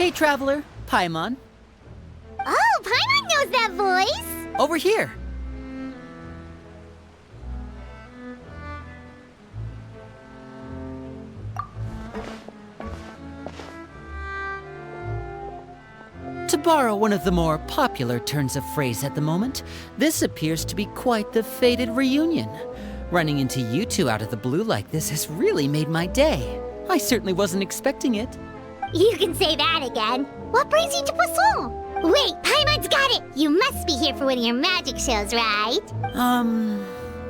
Hey, traveler. Paimon. Oh, Paimon knows that voice! Over here. To borrow one of the more popular turns of phrase at the moment, this appears to be quite the fated reunion. Running into you two out of the blue like this has really made my day. I certainly wasn't expecting it. You can say that again. What brings you to Poisson? Wait, Paimon's got it! You must be here for one of your magic shows, right?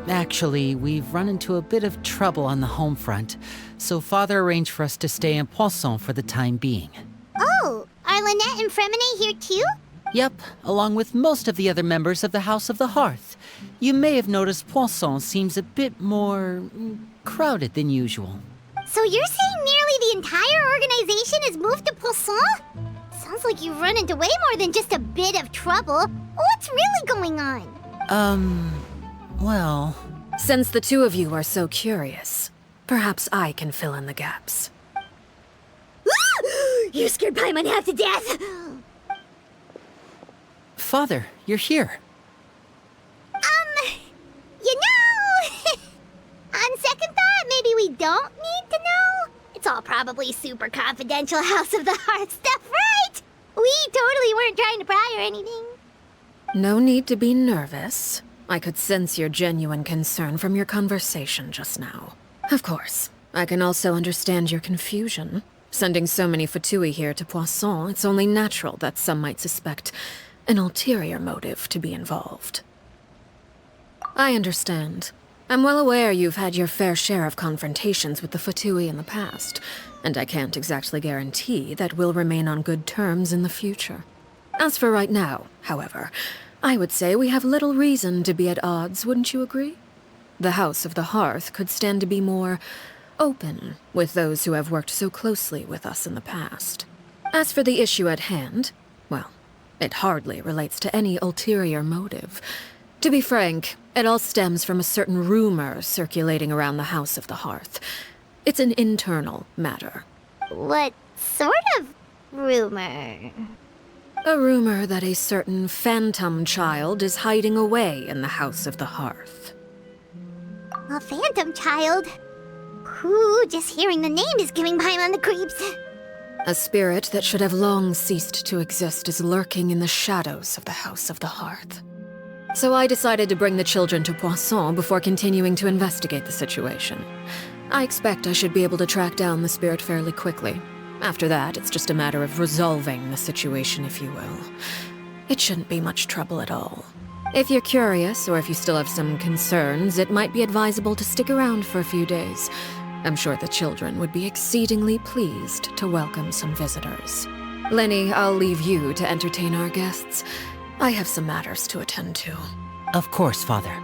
Actually, we've run into a bit of trouble on the home front, so Father arranged for us to stay in Poisson for the time being. Oh, are Lynette and Fremine here too? Yep, along with most of the other members of the House of the Hearth. You may have noticed Poisson seems a bit more crowded than usual. So you're saying nearly the entire organization has moved to Poisson? Sounds like you've run into way more than just a bit of trouble. What's really going on? Well... Since the two of you are so curious, perhaps I can fill in the gaps. You scared Paimon half to death! Father, you're here. You know... On second thought, maybe we don't need to know. It's all probably super confidential House of the Hearth stuff, right? We totally weren't trying to pry or anything. No need to be nervous. I could sense your genuine concern from your conversation just now. Of course, I can also understand your confusion. Sending so many Fatui here to Poisson, it's only natural that some might suspect an ulterior motive to be involved. I understand. I'm well aware you've had your fair share of confrontations with the Fatui in the past, and I can't exactly guarantee that we'll remain on good terms in the future. As for right now, however, I would say we have little reason to be at odds, wouldn't you agree? The House of the Hearth could stand to be more open with those who have worked so closely with us in the past. As for the issue at hand, well, it hardly relates to any ulterior motive. To be frank, it all stems from a certain rumor circulating around the House of the Hearth. It's an internal matter. What sort of rumor? A rumor that a certain phantom child is hiding away in the House of the Hearth. A phantom child? Ooh, just hearing the name is giving Paimon the creeps. A spirit that should have long ceased to exist is lurking in the shadows of the House of the Hearth. So I decided to bring the children to Poisson before continuing to investigate the situation. I expect I should be able to track down the spirit fairly quickly. After that, it's just a matter of resolving the situation, if you will. It shouldn't be much trouble at all. If you're curious, or if you still have some concerns, it might be advisable to stick around for a few days. I'm sure the children would be exceedingly pleased to welcome some visitors. Lenny, I'll leave you to entertain our guests. I have some matters to attend to. Of course, Father.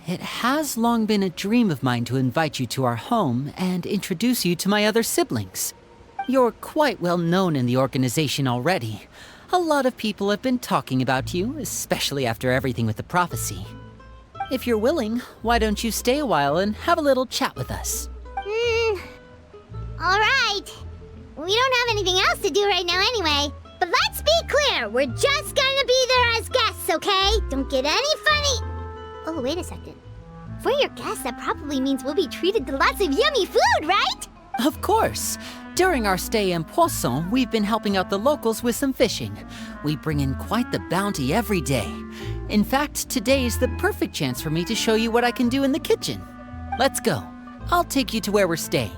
It has long been a dream of mine to invite you to our home and introduce you to my other siblings. You're quite well known in the organization already. A lot of people have been talking about you, especially after everything with the prophecy. If you're willing, why don't you stay a while and have a little chat with us? Alright. We don't have anything else to do right now anyway. But let's be clear, we're just gonna be there as guests, okay? Don't get any funny... Oh, wait a second. For your guests, that probably means we'll be treated to lots of yummy food, right? Of course. During our stay in Poisson, we've been helping out the locals with some fishing. We bring in quite the bounty every day. In fact, today is the perfect chance for me to show you what I can do in the kitchen. Let's go. I'll take you to where we're staying.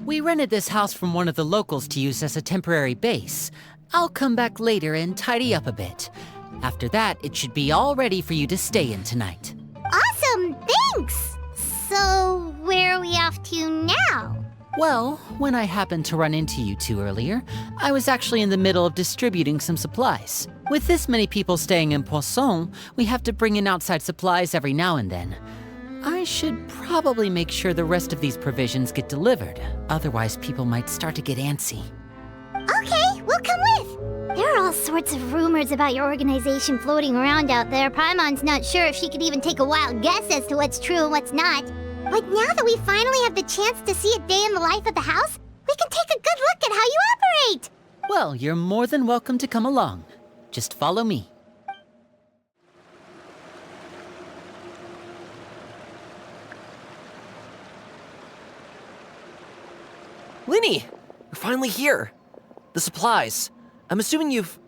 We rented this house from one of the locals to use as a temporary base. I'll come back later and tidy up a bit. After that, it should be all ready for you to stay in tonight. Awesome, thanks! So, where are we off to now? Well, when I happened to run into you two earlier, I was actually in the middle of distributing some supplies. With this many people staying in Poisson, we have to bring in outside supplies every now and then. I should probably make sure the rest of these provisions get delivered, otherwise people might start to get antsy. Okay, we'll come with. There are all sorts of rumors about your organization floating around out there. Paimon's not sure if she could even take a wild guess as to what's true and what's not. But now that we finally have the chance to see a day in the life of the house, we can take a good look at how you operate! Well, you're more than welcome to come along. Just follow me. Linny! You're finally here. The supplies. I'm assuming you've...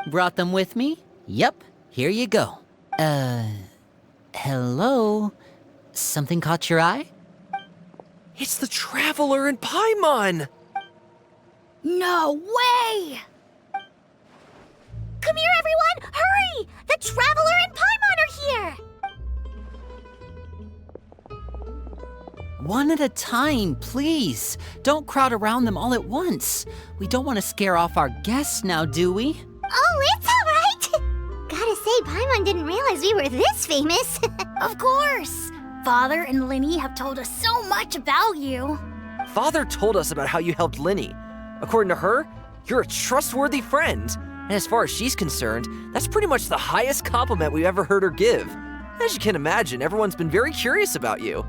Brought them with me? Yep, here you go. Hello? Something caught your eye? It's the Traveler and Paimon! No way! Come here, everyone! Hurry! The Traveler and Paimon are here! One at a time, please. Don't crowd around them all at once. We don't want to scare off our guests now, do we? Oh, it's all right! Gotta say, Paimon didn't realize we were this famous. Of course! Father and Linny have told us so much about you. Father told us about how you helped Linny. According to her, you're a trustworthy friend. And as far as she's concerned, that's pretty much the highest compliment we've ever heard her give. As you can imagine, everyone's been very curious about you.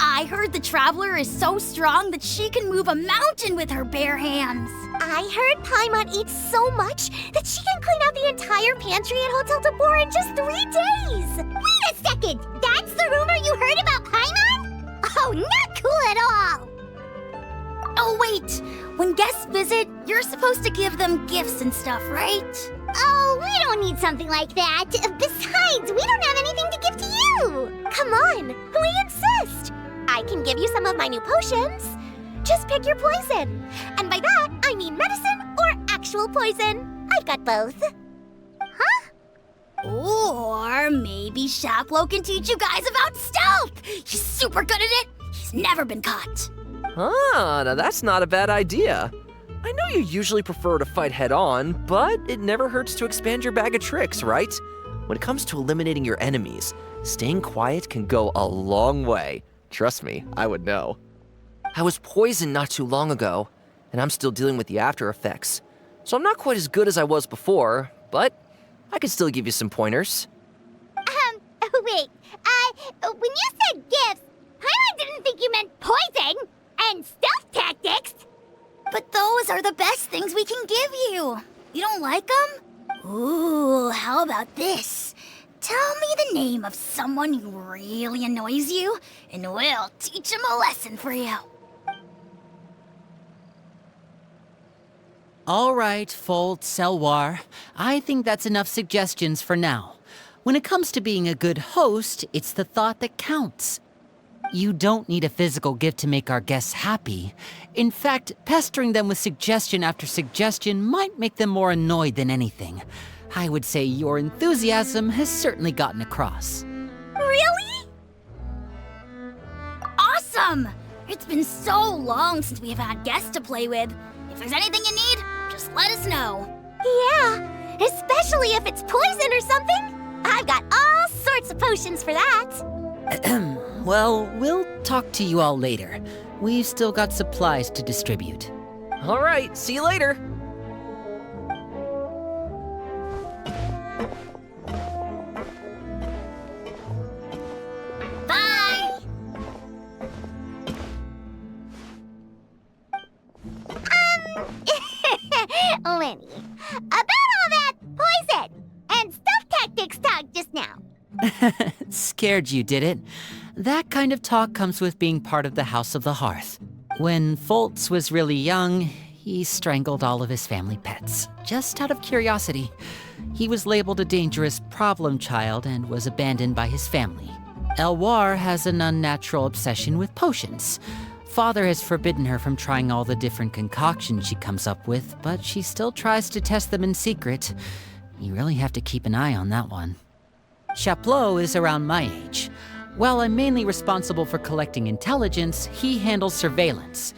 I heard the Traveler is so strong that she can move a mountain with her bare hands. I heard Paimon eats so much that she can clean out the entire pantry at Hotel Tabor in just 3 days! Wait a second! That's the rumor you heard about Paimon? Oh, not cool at all! Oh, wait! When guests visit, you're supposed to give them gifts and stuff, right? Oh, we don't need something like that. Besides, we don't have anything to give to you! Come on, we insist! I can give you some of my new potions. Just pick your poison. And by that, I mean medicine or actual poison. I've got both. Huh? Or maybe Shaplo can teach you guys about stealth! He's super good at it! He's never been caught! Ah, now that's not a bad idea. I know you usually prefer to fight head-on, but it never hurts to expand your bag of tricks, right? When it comes to eliminating your enemies, staying quiet can go a long way. Trust me, I would know. I was poisoned not too long ago, and I'm still dealing with the after effects. So I'm not quite as good as I was before, but I can still give you some pointers. Wait, when you said gifts, Paimon didn't think you meant poison and stealth tactics. But those are the best things we can give you. You don't like them? Ooh, how about this? Tell me the name of someone who really annoys you, and we'll teach him a lesson for you. All right, Folt, Selwar. I think that's enough suggestions for now. When it comes to being a good host, it's the thought that counts. You don't need a physical gift to make our guests happy. In fact, pestering them with suggestion after suggestion might make them more annoyed than anything. I would say your enthusiasm has certainly gotten across. Really? Awesome! It's been so long since we've had guests to play with. If there's anything you need, just let us know. Yeah, especially if it's poison or something. I've got all sorts of potions for that. Well, we'll talk to you all later. We've still got supplies to distribute. All right, see you later. Bye! Lenny, about all that poison and stealth tactics talk just now. Scared you, did it? That kind of talk comes with being part of the House of the Hearth. When Foltz was really young, he strangled all of his family pets, just out of curiosity. He was labeled a dangerous problem child and was abandoned by his family. Elwar has an unnatural obsession with potions. Father has forbidden her from trying all the different concoctions she comes up with, but she still tries to test them in secret. You really have to keep an eye on that one. Chaplot is around my age. While I'm mainly responsible for collecting intelligence, he handles surveillance.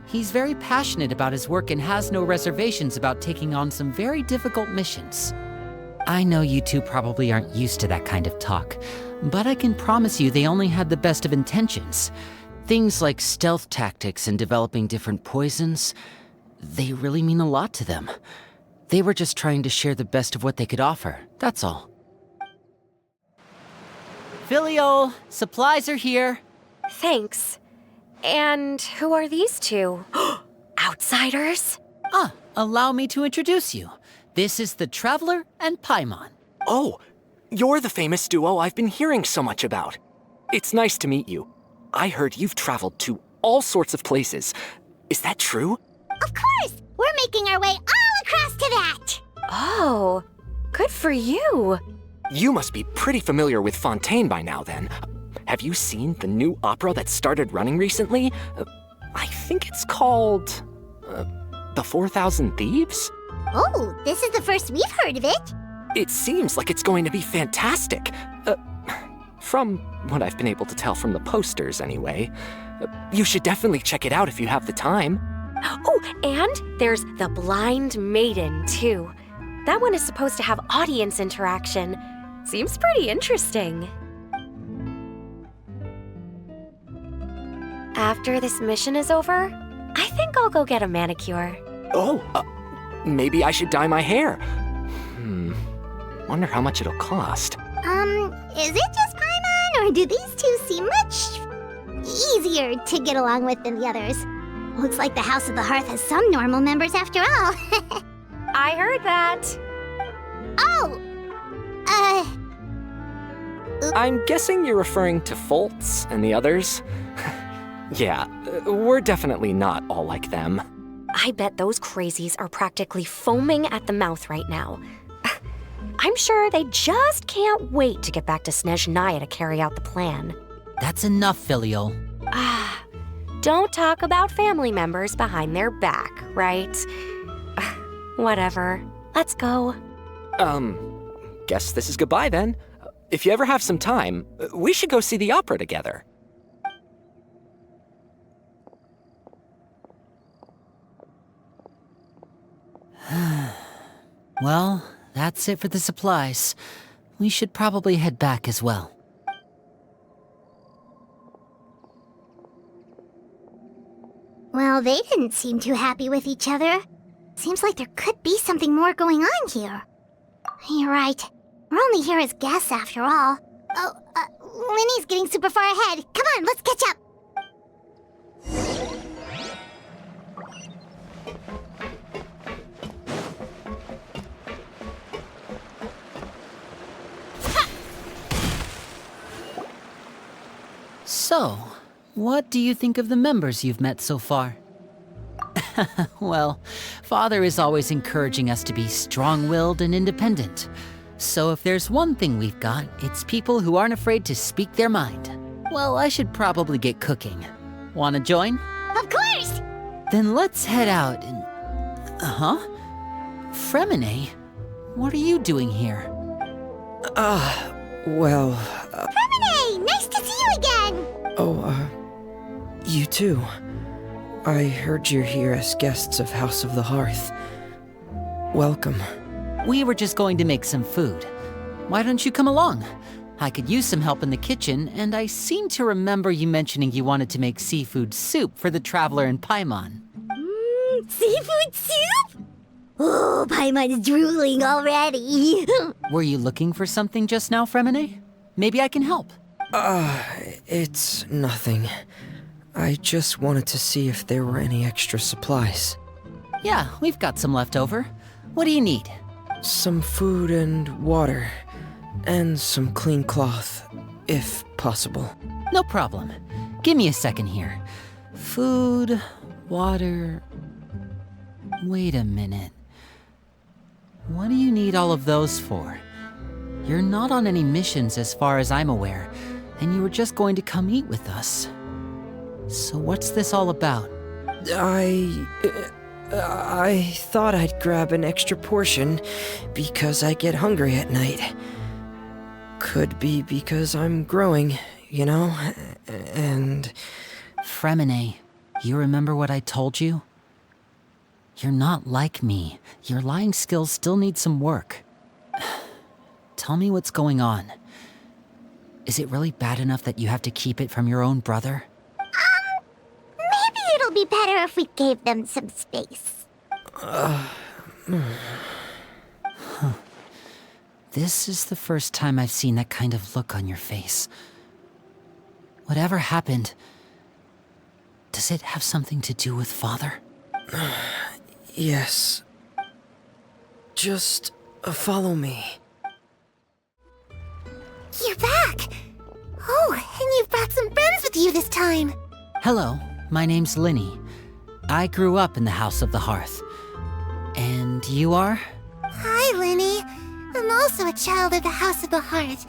He's very passionate about his work and has no reservations about taking on some very difficult missions. I know you two probably aren't used to that kind of talk, but I can promise you they only had the best of intentions. Things like stealth tactics and developing different poisons, they really mean a lot to them. They were just trying to share the best of what they could offer, that's all. Filial, supplies are here. Thanks. And who are these two? Outsiders? Allow me to introduce you. This is the Traveler and Paimon. Oh, you're the famous duo I've been hearing so much about. It's nice to meet you. I heard you've traveled to all sorts of places. Is that true? Of course! We're making our way all across to that! Oh, good for you. You must be pretty familiar with Fontaine by now, then. Have you seen the new opera that started running recently? I think it's called... The 4,000 Thieves? Oh, this is the first we've heard of it. It seems like it's going to be fantastic. From what I've been able to tell from the posters, anyway. You should definitely check it out if you have the time. Oh, and there's The Blind Maiden, too. That one is supposed to have audience interaction. Seems pretty interesting. After this mission is over, I think I'll go get a manicure. Oh, maybe I should dye my hair. Wonder how much it'll cost. Is it just Paimon, or do these two seem much easier to get along with than the others? Looks like the House of the Hearth has some normal members after all. I heard that. Oh! I'm guessing you're referring to Foltz and the others? Yeah, we're definitely not all like them. I bet those crazies are practically foaming at the mouth right now. I'm sure they just can't wait to get back to Snezhnaya to carry out the plan. That's enough, Filial. Don't talk about family members behind their back, right? Whatever. Let's go. Guess this is goodbye then. If you ever have some time, we should go see the opera together. Well, that's it for the supplies. We should probably head back as well. Well, they didn't seem too happy with each other. Seems like there could be something more going on here. You're right. We're only here as guests after all. Oh, Linny's getting super far ahead. Come on, let's catch up. So, what do you think of the members you've met so far? Well, Father is always encouraging us to be strong-willed and independent. So if there's one thing we've got, it's people who aren't afraid to speak their mind. Well, I should probably get cooking. Wanna join? Of course! Then let's head out and... Fremine? What are you doing here? Well... Fremine! Nice to see you again! You too. I heard you're here as guests of House of the Hearth. Welcome. We were just going to make some food. Why don't you come along? I could use some help in the kitchen, and I seem to remember you mentioning you wanted to make seafood soup for the Traveler and Paimon. Seafood soup? Oh, Paimon's drooling already. Were you looking for something just now, Fremine? Maybe I can help. It's nothing. I just wanted to see if there were any extra supplies. Yeah, we've got some left over. What do you need? Some food and water. And some clean cloth, if possible. No problem. Give me a second here. Food, water... Wait a minute. What do you need all of those for? You're not on any missions as far as I'm aware, and you were just going to come eat with us. So what's this all about? I thought I'd grab an extra portion because I get hungry at night. Could be because I'm growing, you know? And... Fremine, you remember what I told you? You're not like me. Your lying skills still need some work. Tell me what's going on. Is it really bad enough that you have to keep it from your own brother? Maybe it'll be better if we gave them some space. This is the first time I've seen that kind of look on your face. Whatever happened, does it have something to do with Father? Yes. Just follow me. You're back! Oh, and you've brought some friends with you this time. Hello, my name's Linny. I grew up in the House of the Hearth. And you are? Hi, Linny. I'm also a child of the House of the Heart,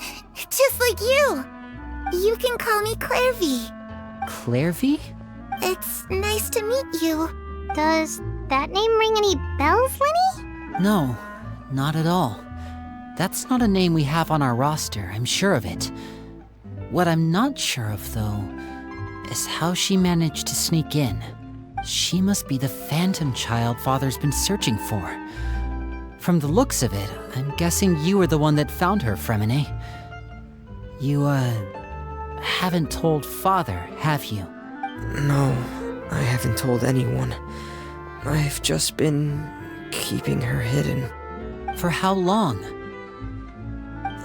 just like you. You can call me Clairvy. Clairvy? It's nice to meet you. Does that name ring any bells, Linny? No, not at all. That's not a name we have on our roster, I'm sure of it. What I'm not sure of, though, is how she managed to sneak in. She must be the phantom child Father's been searching for. From the looks of it, I'm guessing you were the one that found her, Fremine. You, haven't told Father, have you? No, I haven't told anyone. I've just been keeping her hidden. For how long?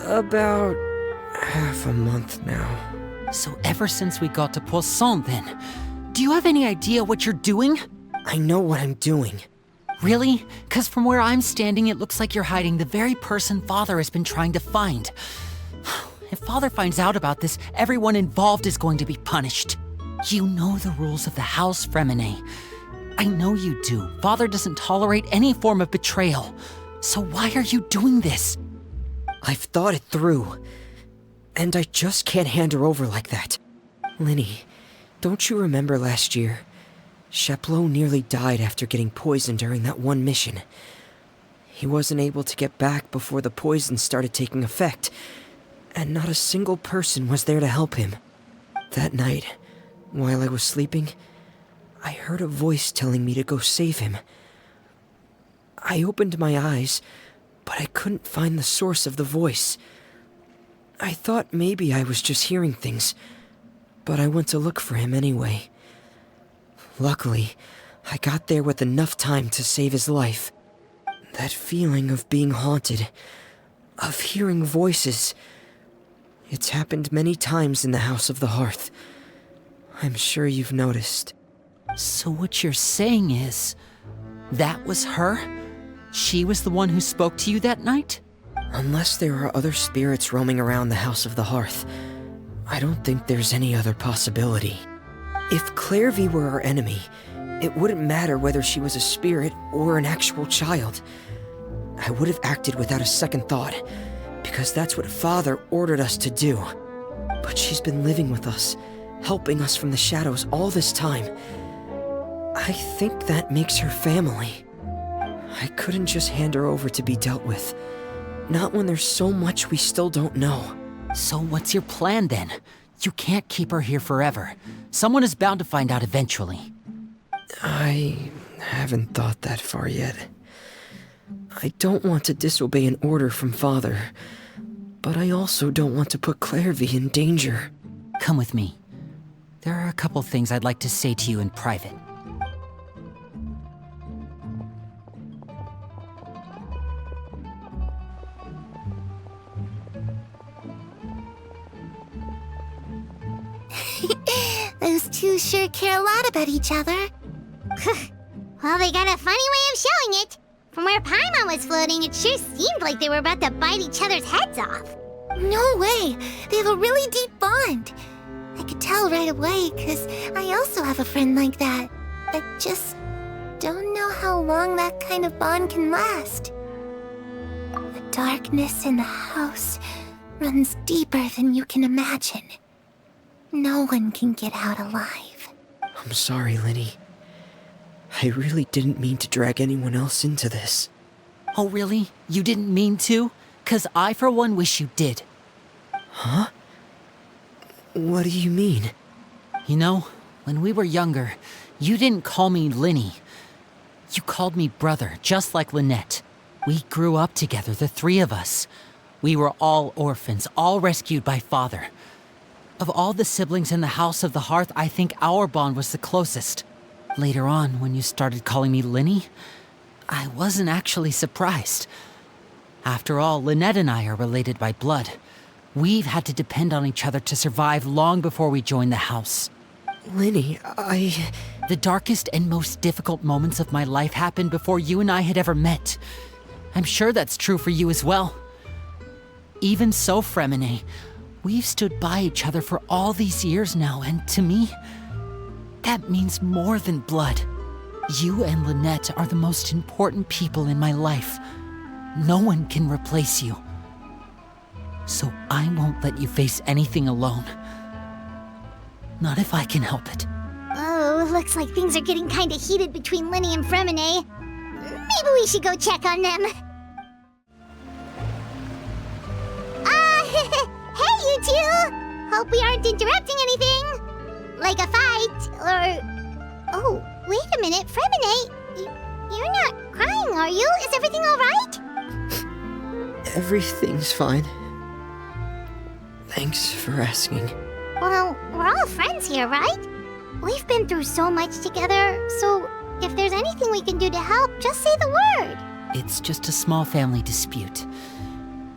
About half a month now. So ever since we got to Poisson, then. Do you have any idea what you're doing? I know what I'm doing. Really? 'Cause from where I'm standing, it looks like you're hiding the very person Father has been trying to find. If Father finds out about this, everyone involved is going to be punished. You know the rules of the house, Fremine. I know you do. Father doesn't tolerate any form of betrayal. So why are you doing this? I've thought it through. And I just can't hand her over like that. Linny, don't you remember last year? Chapleau nearly died after getting poisoned during that one mission. He wasn't able to get back before the poison started taking effect, and not a single person was there to help him. That night, while I was sleeping, I heard a voice telling me to go save him. I opened my eyes, but I couldn't find the source of the voice. I thought maybe I was just hearing things, but I went to look for him anyway. Luckily, I got there with enough time to save his life. That feeling of being haunted, of hearing voices, it's happened many times in the House of the Hearth. I'm sure you've noticed. So what you're saying is, that was her? She was the one who spoke to you that night? Unless there are other spirits roaming around the House of the Hearth, I don't think there's any other possibility. If Clairvy were our enemy, it wouldn't matter whether she was a spirit or an actual child. I would have acted without a second thought, because that's what Father ordered us to do. But she's been living with us, helping us from the shadows all this time. I think that makes her family. I couldn't just hand her over to be dealt with. Not when there's so much we still don't know. So what's your plan then? You can't keep her here forever. Someone is bound to find out eventually. I haven't thought that far yet. I don't want to disobey an order from Father, but I also don't want to put Clairvy in danger. Come with me. There are a couple things I'd like to say to you in private. Those two sure care a lot about each other. Well, they got a funny way of showing it. From where Paimon was floating, it sure seemed like they were about to bite each other's heads off. No way! They have a really deep bond. I could tell right away, because I also have a friend like that. I just don't know how long that kind of bond can last. The darkness in the house runs deeper than you can imagine. No one can get out alive. I'm sorry, Linny. I really didn't mean to drag anyone else into this. Oh, really? You didn't mean to? 'Cause I, for one, wish you did. Huh? What do you mean? You know, when we were younger, you didn't call me Linny. You called me brother, just like Lynette. We grew up together, the three of us. We were all orphans, all rescued by father. Of all the siblings in the House of the Hearth, I think our bond was the closest. Later on, when you started calling me Linny, I wasn't actually surprised. After all, Lynette and I are related by blood. We've had to depend on each other to survive long before we joined the house. Linny, The darkest and most difficult moments of my life happened before you and I had ever met. I'm sure that's true for you as well. Even so, Fremine, we've stood by each other for all these years now, and to me, that means more than blood. You and Lynette are the most important people in my life. No one can replace you. So I won't let you face anything alone. Not if I can help it. Oh, looks like things are getting kinda heated between Linny and Fremine. Maybe we should go check on them. Hey, you two! Hope we aren't interrupting anything. Like a fight, or... Oh, wait a minute, Fremine. You're not crying, are you? Is everything alright? everything's fine. Thanks for asking. Well, we're all friends here, right? We've been through so much together, so if there's anything we can do to help, just say the word. It's just a small family dispute.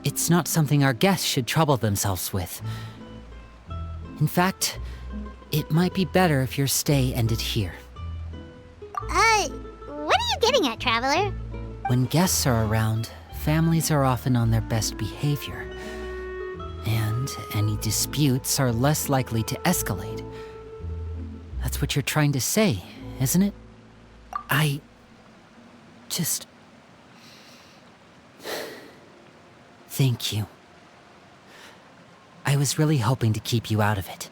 It's not something our guests should trouble themselves with. In fact, it might be better if your stay ended here. What are you getting at, Traveler? When guests are around, families are often on their best behavior. And any disputes are less likely to escalate. That's what you're trying to say, isn't it? I just... Thank you. I was really hoping to keep you out of it.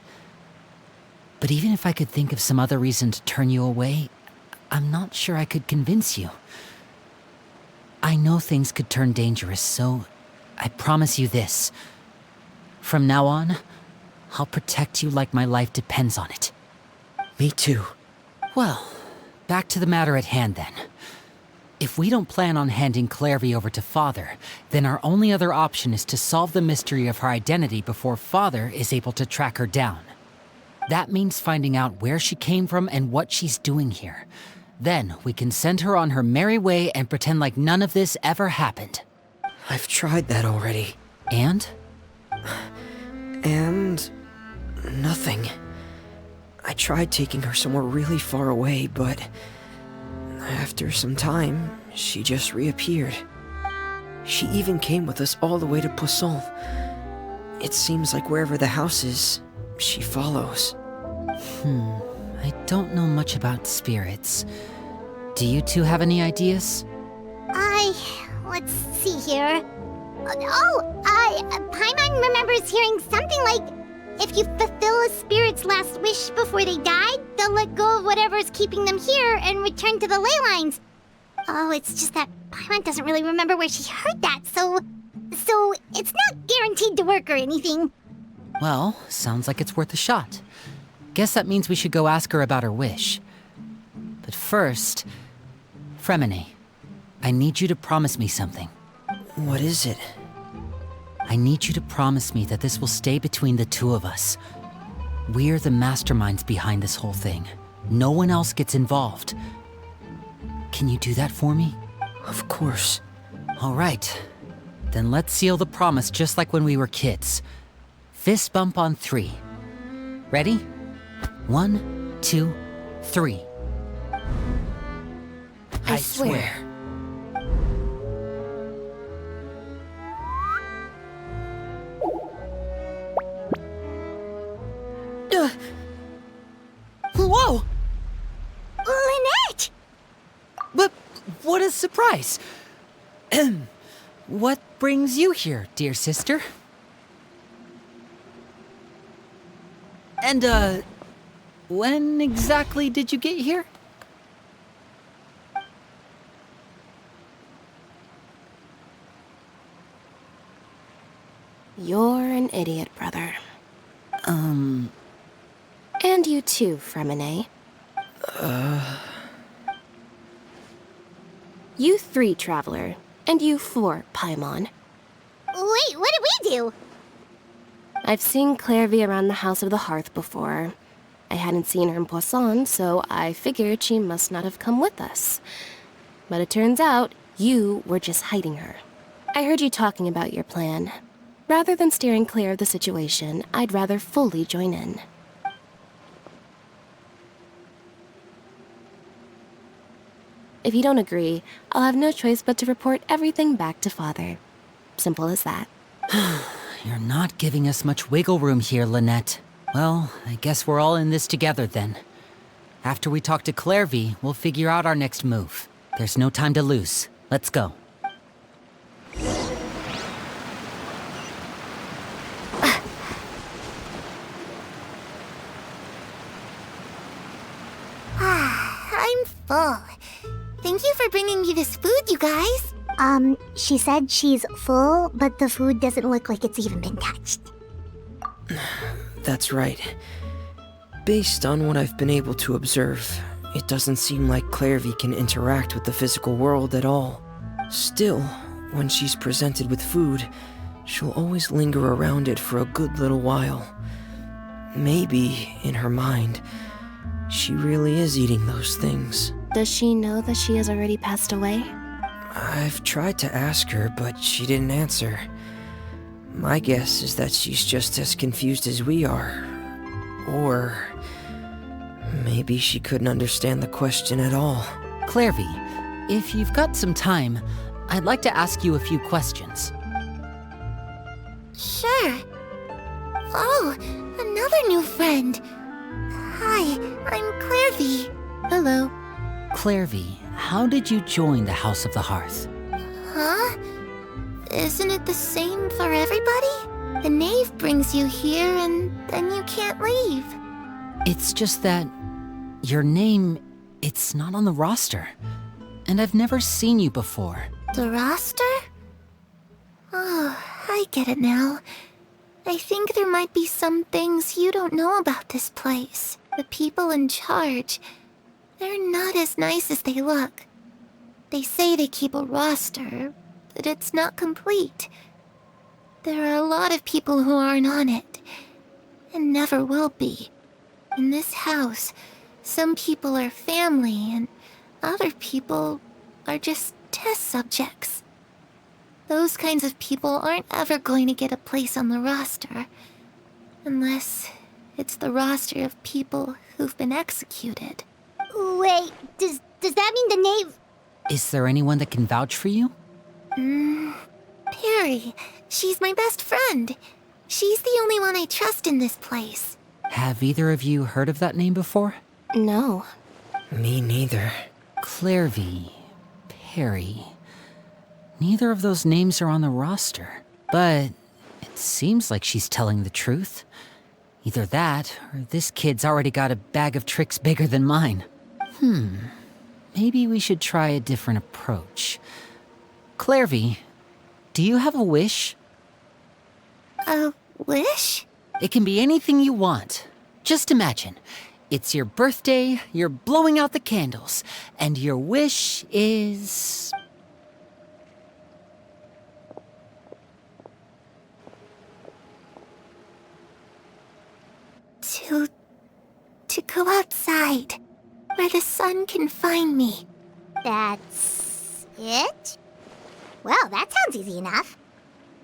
But even if I could think of some other reason to turn you away, I'm not sure I could convince you. I know things could turn dangerous, so I promise you this. From now on, I'll protect you like my life depends on it. Me too. Well, back to the matter at hand then. If we don't plan on handing Clairvy over to Father, then our only other option is to solve the mystery of her identity before Father is able to track her down. That means finding out where she came from and what she's doing here. Then we can send her on her merry way and pretend like none of this ever happened. I've tried that already. And? And... nothing. I tried taking her somewhere really far away, but... after some time, she just reappeared. She even came with us all the way to Poisson. It seems like wherever the house is, she follows. I don't know much about spirits. Do you two have any ideas? Let's see here. Paimon remembers hearing something like, if you fulfill a spirit's last wish before they died, they'll let go of whatever's keeping them here and return to the ley lines. Oh, it's just that Paimon doesn't really remember where she heard that, so it's not guaranteed to work or anything. Well, sounds like it's worth a shot. Guess that means we should go ask her about her wish. But first, Fremine, I need you to promise me something. What is it? I need you to promise me that this will stay between the two of us. We're the masterminds behind this whole thing. No one else gets involved. Can you do that for me? Of course. All right. Then let's seal the promise just like when we were kids. Fist bump on 3. Ready? 1, 2, 3. I swear. Whoa! Lynette! But what a surprise! What brings you here, dear sister? And, when exactly did you get here? You're an idiot, brother. And you too, Fremine. You 3, Traveler. And you 4, Paimon. Wait, what did we do? I've seen Clairvy around the House of the Hearth before. I hadn't seen her in Poisson, so I figured she must not have come with us. But it turns out, you were just hiding her. I heard you talking about your plan. Rather than steering clear of the situation, I'd rather fully join in. If you don't agree, I'll have no choice but to report everything back to Father. Simple as that. You're not giving us much wiggle room here, Lynette. Well, I guess we're all in this together then. After we talk to Clairvy, we'll figure out our next move. There's no time to lose. Let's go. I'm full. Thank you for bringing me this food, you guys. She said she's full, but the food doesn't look like it's even been touched. That's right. Based on what I've been able to observe, it doesn't seem like Clairvy can interact with the physical world at all. Still, when she's presented with food, she'll always linger around it for a good little while. Maybe, in her mind, she really is eating those things. Does she know that she has already passed away? I've tried to ask her, but she didn't answer. My guess is that she's just as confused as we are. Or maybe she couldn't understand the question at all. Clairvy, if you've got some time, I'd like to ask you a few questions. Sure. Oh, another new friend. Hi, I'm Clairvy. Hello. Clairvy, how did you join the House of the Hearth? Huh? Isn't it the same for everybody? The knave brings you here and then you can't leave. It's just that your name, it's not on the roster. And I've never seen you before. The roster? Oh, I get it now. I think there might be some things you don't know about this place. The people in charge, they're not as nice as they look. They say they keep a roster, but it's not complete. There are a lot of people who aren't on it, and never will be. In this house, some people are family, and other people are just test subjects. Those kinds of people aren't ever going to get a place on the roster, unless it's the roster of people who've been executed. Wait, does that mean the knave... Is there anyone that can vouch for you? Perry. She's my best friend. She's the only one I trust in this place. Have either of you heard of that name before? No. Me neither. Clairvy, Perry. Neither of those names are on the roster. But it seems like she's telling the truth. Either that, or this kid's already got a bag of tricks bigger than mine. Maybe we should try a different approach. Clairvy, do you have a wish? A wish? It can be anything you want. Just imagine. It's your birthday, you're blowing out the candles, and your wish is... To go outside, where the sun can find me. That's... it? Well, that sounds easy enough.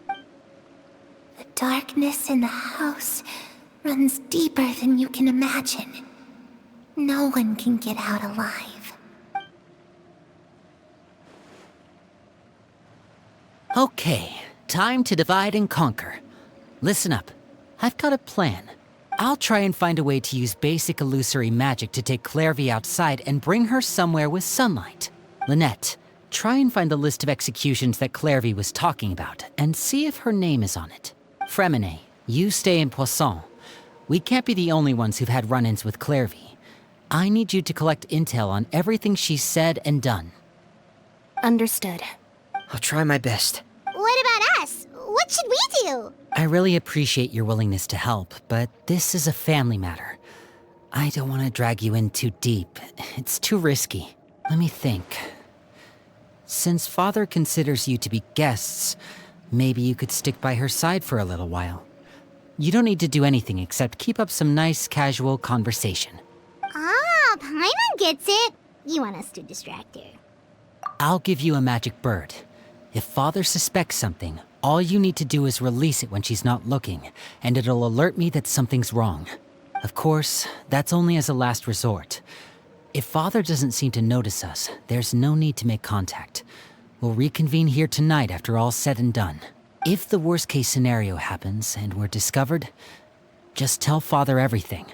The darkness in the house runs deeper than you can imagine. No one can get out alive. Okay, time to divide and conquer. Listen up. I've got a plan. I'll try and find a way to use basic illusory magic to take Clairvy outside and bring her somewhere with sunlight. Lynette, try and find the list of executions that Clairvy was talking about and see if her name is on it. Fremine, you stay in Poisson. We can't be the only ones who've had run-ins with Clairvy. I need you to collect intel on everything she's said and done. Understood. I'll try my best. What about us? What should we do? I really appreciate your willingness to help, but this is a family matter. I don't want to drag you in too deep. It's too risky. Let me think. Since Father considers you to be guests, maybe you could stick by her side for a little while. You don't need to do anything except keep up some nice, casual conversation. Ah, Paimon gets it. You want us to distract her. I'll give you a magic bird. If Father suspects something, all you need to do is release it when she's not looking, and it'll alert me that something's wrong. Of course, that's only as a last resort. If Father doesn't seem to notice us, there's no need to make contact. We'll reconvene here tonight after all's said and done. If the worst case scenario happens and we're discovered, just tell Father everything.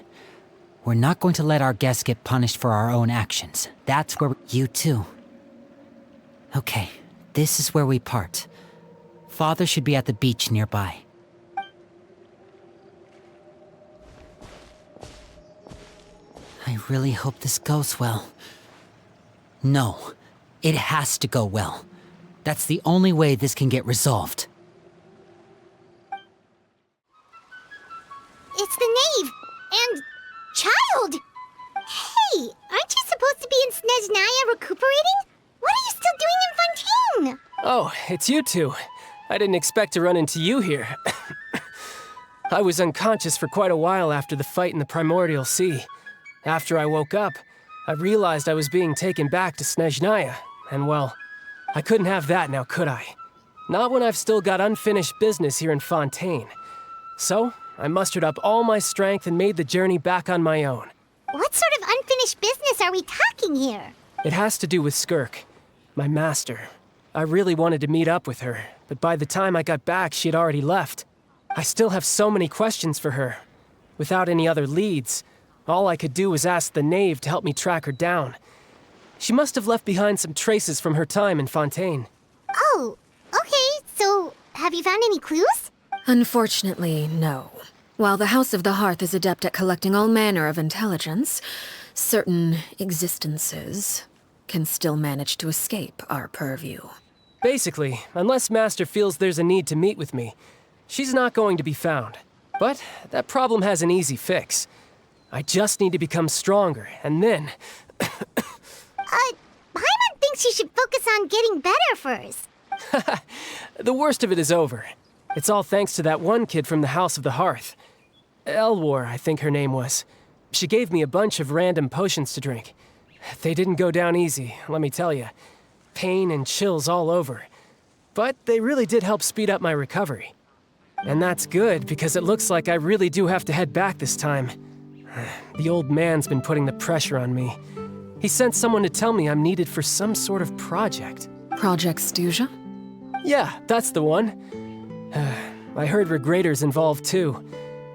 We're not going to let our guests get punished for our own actions. That's where you too. Okay, this is where we part. Father should be at the beach nearby. I really hope this goes well. No, it has to go well. That's the only way this can get resolved. It's the knave and child. Hey, aren't you supposed to be in Snezhnaya recuperating? What are you still doing in Fontaine? Oh, it's you two. I didn't expect to run into you here. I was unconscious for quite a while after the fight in the Primordial Sea. After I woke up, I realized I was being taken back to Snezhnaya, and well, I couldn't have that now, could I? Not when I've still got unfinished business here in Fontaine. So, I mustered up all my strength and made the journey back on my own. What sort of unfinished business are we talking here? It has to do with Skirk, my master. I really wanted to meet up with her, but by the time I got back, she had already left. I still have so many questions for her. Without any other leads, all I could do was ask the knave to help me track her down. She must have left behind some traces from her time in Fontaine. Oh, okay, so have you found any clues? Unfortunately, no. While the House of the Hearth is adept at collecting all manner of intelligence, certain existences can still manage to escape our purview. Basically, unless Master feels there's a need to meet with me, she's not going to be found. But that problem has an easy fix. I just need to become stronger, and then... Paimon thinks you should focus on getting better first. The worst of it is over. It's all thanks to that one kid from the House of the Hearth. Elwar, I think her name was. She gave me a bunch of random potions to drink. They didn't go down easy, let me tell you. Pain and chills all over. But they really did help speed up my recovery. And that's good, because it looks like I really do have to head back this time. The old man's been putting the pressure on me. He sent someone to tell me I'm needed for some sort of project. Project Stuja? Yeah, that's the one. I heard Regrader's involved too.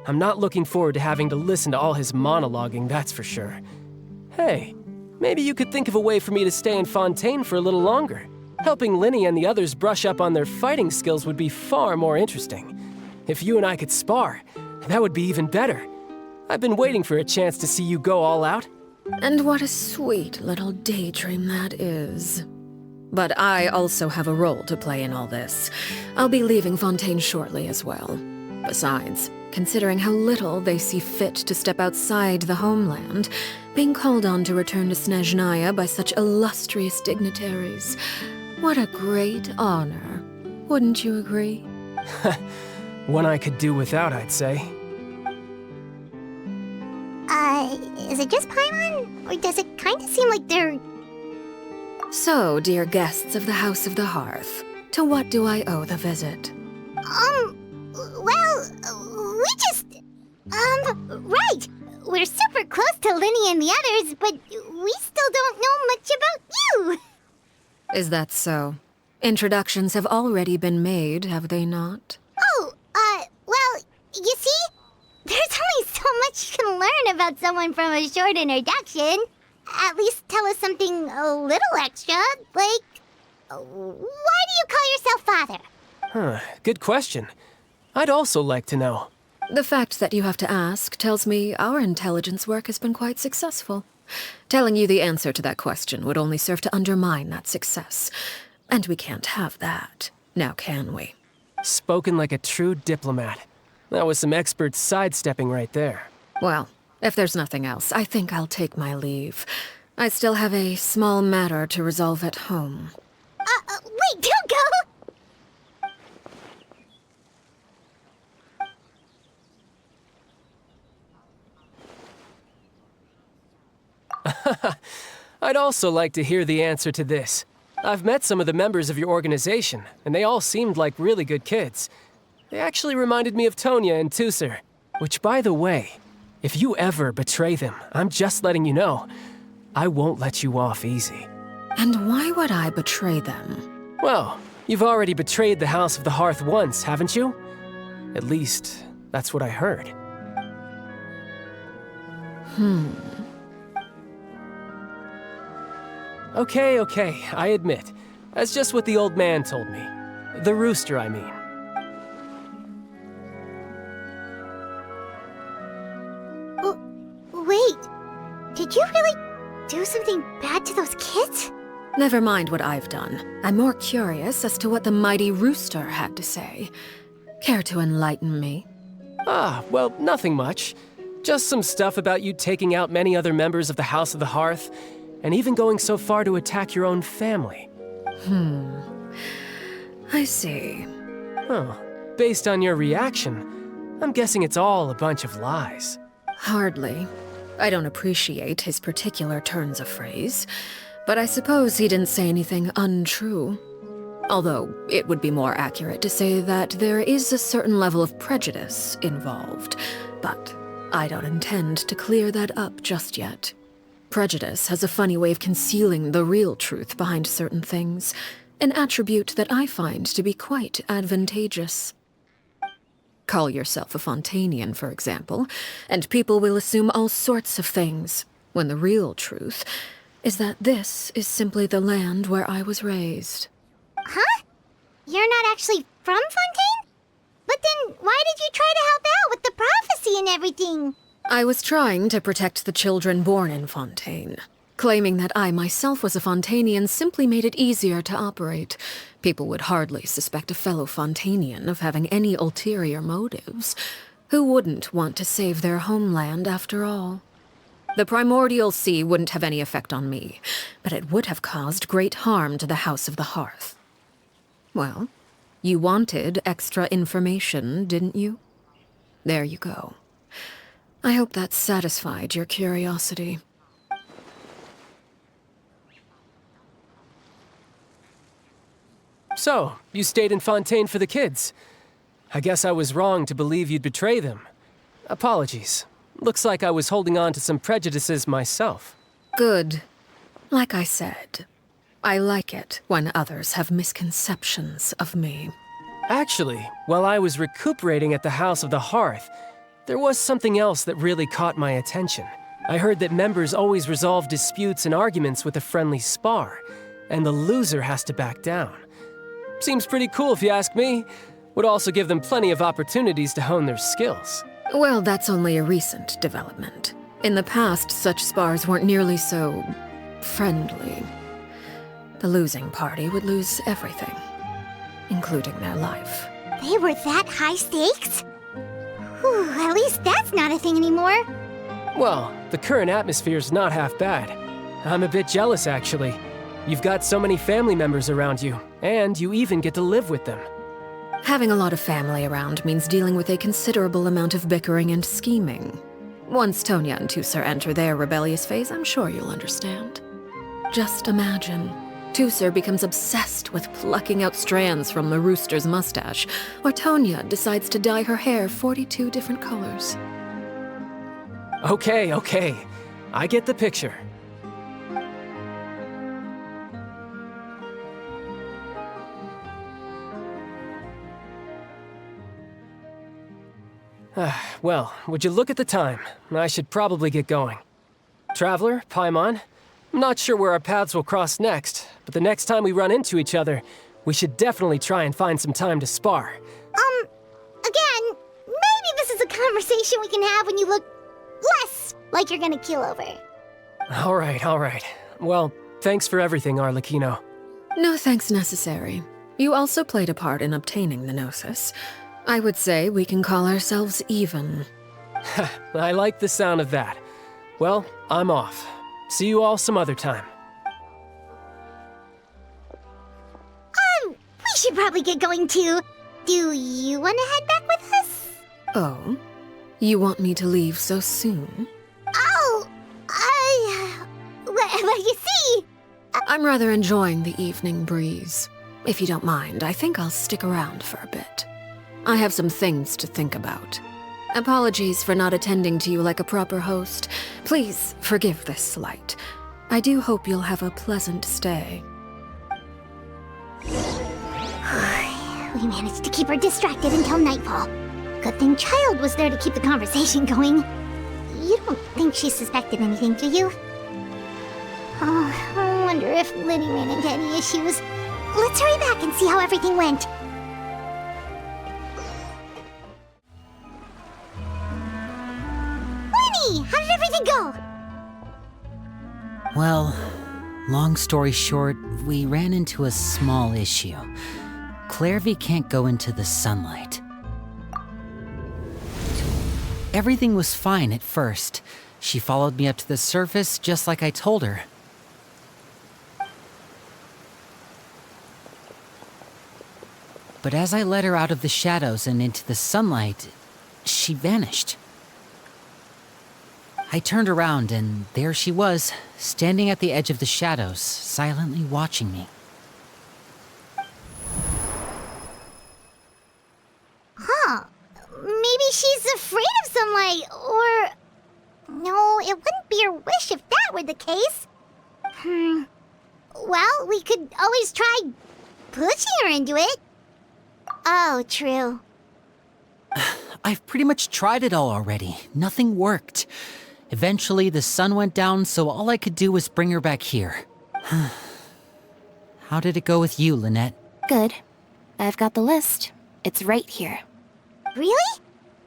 I'm not looking forward to having to listen to all his monologuing, that's for sure. Hey, maybe you could think of a way for me to stay in Fontaine for a little longer. Helping Linny and the others brush up on their fighting skills would be far more interesting. If you and I could spar, that would be even better. I've been waiting for a chance to see you go all out. And what a sweet little daydream that is. But I also have a role to play in all this. I'll be leaving Fontaine shortly as well. Besides, considering how little they see fit to step outside the homeland, being called on to return to Snezhnaya by such illustrious dignitaries, what a great honor. Wouldn't you agree? One I could do without, I'd say. Is it just Paimon? Or does it kind of seem like they're... So, dear guests of the House of the Hearth, to what do I owe the visit? Well, we just... right. We're super close to Linny and the others, but we still don't know much about you. Is that so? Introductions have already been made, have they not? Oh, well, you see? There's only so much you can learn about someone from a short introduction. At least tell us something a little extra, like... Why do you call yourself father? Good question. I'd also like to know. The fact that you have to ask tells me our intelligence work has been quite successful. Telling you the answer to that question would only serve to undermine that success. And we can't have that, now can we? Spoken like a true diplomat. That was some expert sidestepping right there. Well, if there's nothing else, I think I'll take my leave. I still have a small matter to resolve at home. Wait, don't go! I'd also like to hear the answer to this. I've met some of the members of your organization, and they all seemed like really good kids. They actually reminded me of Tonya and Tusser, which, by the way, if you ever betray them, I'm just letting you know, I won't let you off easy. And why would I betray them? Well, you've already betrayed the House of the Hearth once, haven't you? At least, that's what I heard. Okay, I admit. That's just what the old man told me. The rooster, I mean. Wait, did you really do something bad to those kids? Never mind what I've done. I'm more curious as to what the mighty rooster had to say. Care to enlighten me? Well, nothing much. Just some stuff about you taking out many other members of the House of the Hearth, and even going so far to attack your own family. I see. Oh, based on your reaction, I'm guessing it's all a bunch of lies. Hardly. I don't appreciate his particular turns of phrase, but I suppose he didn't say anything untrue. Although, it would be more accurate to say that there is a certain level of prejudice involved, but I don't intend to clear that up just yet. Prejudice has a funny way of concealing the real truth behind certain things, an attribute that I find to be quite advantageous. Call yourself a Fontanian, for example, and people will assume all sorts of things, when the real truth is that this is simply the land where I was raised. Huh? You're not actually from Fontaine? But then why did you try to help out with the prophecy and everything? I was trying to protect the children born in Fontaine. Claiming that I myself was a Fontanian simply made it easier to operate. People would hardly suspect a fellow Fontanian of having any ulterior motives. Who wouldn't want to save their homeland after all? The primordial sea wouldn't have any effect on me, but it would have caused great harm to the House of the Hearth. Well, you wanted extra information, didn't you? There you go. I hope that satisfied your curiosity. So, you stayed in Fontaine for the kids. I guess I was wrong to believe you'd betray them. Apologies. Looks like I was holding on to some prejudices myself. Good. Like I said, I like it when others have misconceptions of me. Actually, while I was recuperating at the House of the Hearth, there was something else that really caught my attention. I heard that members always resolve disputes and arguments with a friendly spar, and the loser has to back down. Seems pretty cool if you ask me. Would also give them plenty of opportunities to hone their skills. Well, that's only a recent development. In the past, such spars weren't nearly so friendly. The losing party would lose everything, including their life. They were that high stakes? Whew, at least that's not a thing anymore. Well, the current atmosphere's not half bad. I'm a bit jealous, actually. You've got so many family members around you, and you even get to live with them. Having a lot of family around means dealing with a considerable amount of bickering and scheming. Once Tonya and Tusser enter their rebellious phase, I'm sure you'll understand. Just imagine. Tusser becomes obsessed with plucking out strands from the rooster's mustache, or Tonya decides to dye her hair 42 different colors. Okay. I get the picture. Well, would you look at the time? I should probably get going. Traveler, Paimon, I'm not sure where our paths will cross next, but the next time we run into each other, we should definitely try and find some time to spar. Again, maybe this is a conversation we can have when you look less like you're gonna keel over. All right. Well, thanks for everything, Arlecchino. No thanks necessary. You also played a part in obtaining the Gnosis. I would say we can call ourselves even. I like the sound of that. Well, I'm off. See you all some other time. We should probably get going too. Do you want to head back with us? Oh? You want me to leave so soon? Oh, well, you see... I'm rather enjoying the evening breeze. If you don't mind, I think I'll stick around for a bit. I have some things to think about. Apologies for not attending to you like a proper host. Please forgive this slight. I do hope you'll have a pleasant stay. We managed to keep her distracted until nightfall. Good thing Child was there to keep the conversation going. You don't think she suspected anything, do you? Oh, I wonder if Liddy ran into any issues. Let's hurry back and see how everything went. Liddy, how did everything go? Well, long story short, we ran into a small issue. Clairvy can't go into the sunlight. Everything was fine at first. She followed me up to the surface just like I told her. But as I led her out of the shadows and into the sunlight, she vanished. I turned around and there she was, standing at the edge of the shadows, silently watching me. Huh. Maybe she's afraid of sunlight, or... No, it wouldn't be her wish if that were the case. Well, we could always try pushing her into it. Oh, true. I've pretty much tried it all already. Nothing worked. Eventually, the sun went down, so all I could do was bring her back here. How did it go with you, Lynette? Good. I've got the list. It's right here. Really?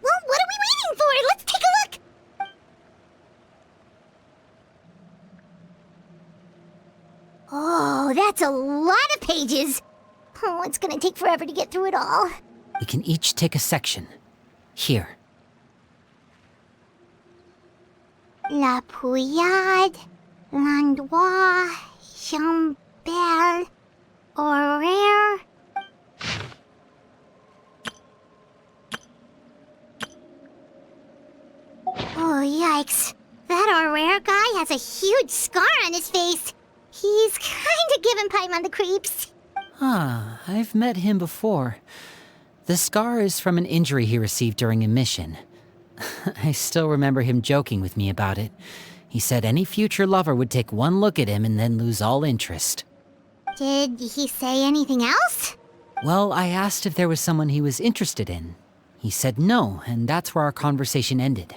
Well, what are we waiting for? Let's take a look! Oh, that's a lot of pages. Oh, it's gonna take forever to get through it all. We can each take a section. Here. La Pouillade, L'Endroit, Chambel, Horaire. Oh, yikes. That Horaire guy has a huge scar on his face. He's kinda giving Paimon the creeps. Ah, I've met him before. The scar is from an injury he received during a mission. I still remember him joking with me about it. He said any future lover would take one look at him and then lose all interest. Did he say anything else? Well, I asked if there was someone he was interested in. He said no, and that's where our conversation ended.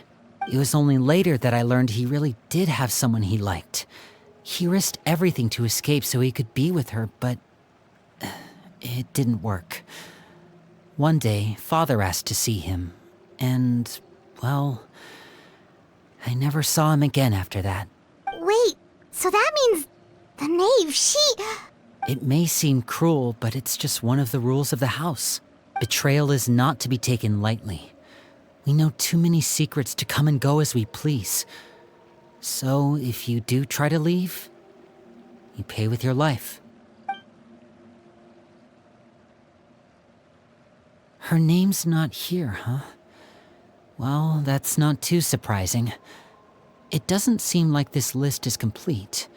It was only later that I learned he really did have someone he liked. He risked everything to escape so he could be with her, but it didn't work. One day, Father asked to see him, and, well, I never saw him again after that. Wait, so that means the knave, It may seem cruel, but it's just one of the rules of the house. Betrayal is not to be taken lightly. We know too many secrets to come and go as we please. So, if you do try to leave, you pay with your life. Her name's not here, huh? Well, that's not too surprising. It doesn't seem like this list is complete.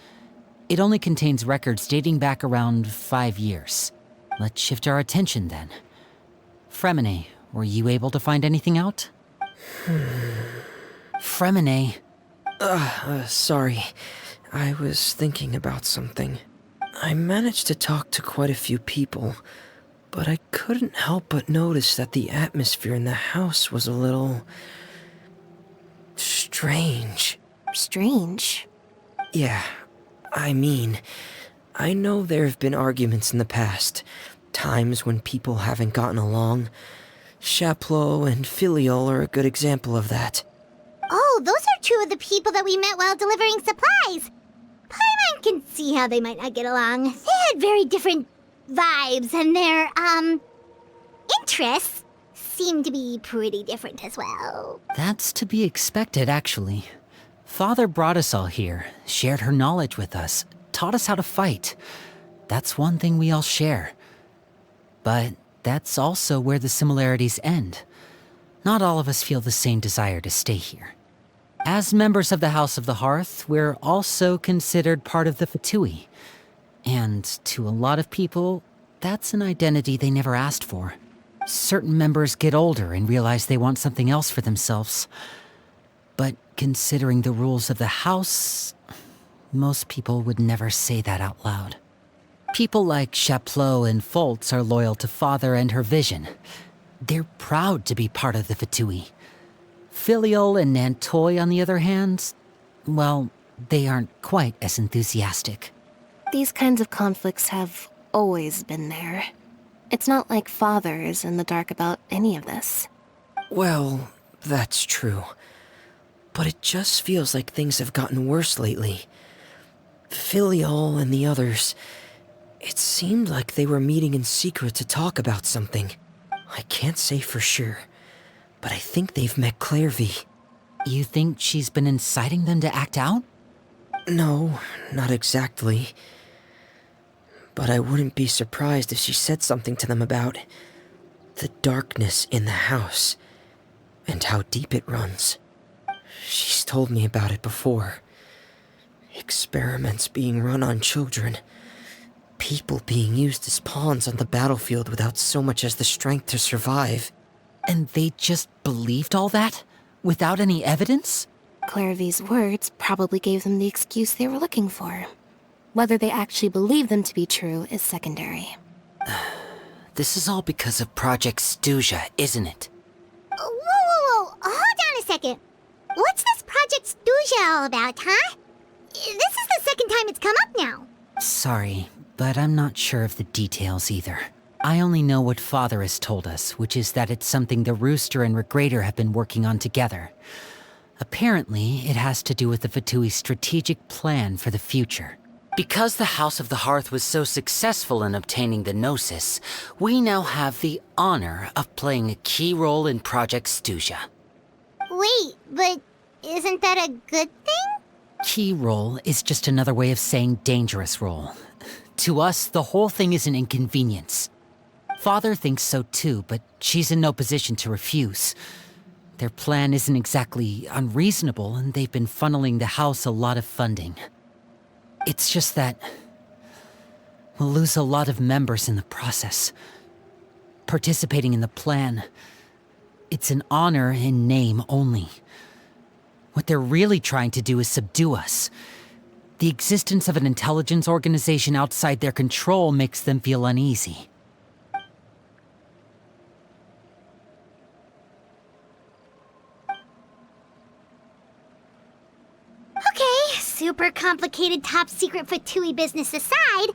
It only contains records dating back around 5 years. Let's shift our attention then. Fremine, were you able to find anything out? Fremine. Sorry. I was thinking about something. I managed to talk to quite a few people, but I couldn't help but notice that the atmosphere in the house was a little... strange. Strange? Yeah, I mean, I know there have been arguments in the past, times when people haven't gotten along. Chaplot and Filial are a good example of that. Oh, those are two of the people that we met while delivering supplies. Paimon can see how they might not get along. They had very different vibes and their, interests seem to be pretty different as well. That's to be expected, actually. Father brought us all here, shared her knowledge with us, taught us how to fight. That's one thing we all share. But that's also where the similarities end. Not all of us feel the same desire to stay here. As members of the House of the Hearth, we're also considered part of the Fatui. And to a lot of people, that's an identity they never asked for. Certain members get older and realize they want something else for themselves. But considering the rules of the house, most people would never say that out loud. People like Chaplot and Foltz are loyal to Father and her vision. They're proud to be part of the Fatui. Filial and Nantoy, on the other hand, well, they aren't quite as enthusiastic. These kinds of conflicts have always been there. It's not like Father is in the dark about any of this. Well, that's true. But it just feels like things have gotten worse lately. Filial and the others, it seemed like they were meeting in secret to talk about something. I can't say for sure, but I think they've met Clairvy. You think she's been inciting them to act out? No, not exactly. But I wouldn't be surprised if she said something to them about the darkness in the house and how deep it runs. She's told me about it before. Experiments being run on children. People being used as pawns on the battlefield without so much as the strength to survive. And they just believed all that? Without any evidence? Clairvy's words probably gave them the excuse they were looking for. Whether they actually believe them to be true is secondary. This is all because of Project Stuja, isn't it? Whoa. Hold on a second. What's this Project Stuja all about, huh? This is the second time it's come up now. Sorry, but I'm not sure of the details either. I only know what Father has told us, which is that it's something the Rooster and Regrator have been working on together. Apparently, it has to do with the Fatui's strategic plan for the future. Because the House of the Hearth was so successful in obtaining the Gnosis, we now have the honor of playing a key role in Project Stuja. Wait, but isn't that a good thing? Key role is just another way of saying dangerous role. To us, the whole thing is an inconvenience. Father thinks so too, but she's in no position to refuse. Their plan isn't exactly unreasonable, and they've been funneling the house a lot of funding. It's just that we'll lose a lot of members in the process. Participating in the plan, it's an honor in name only. What they're really trying to do is subdue us. The existence of an intelligence organization outside their control makes them feel uneasy. Okay, super complicated top secret Fatui business aside,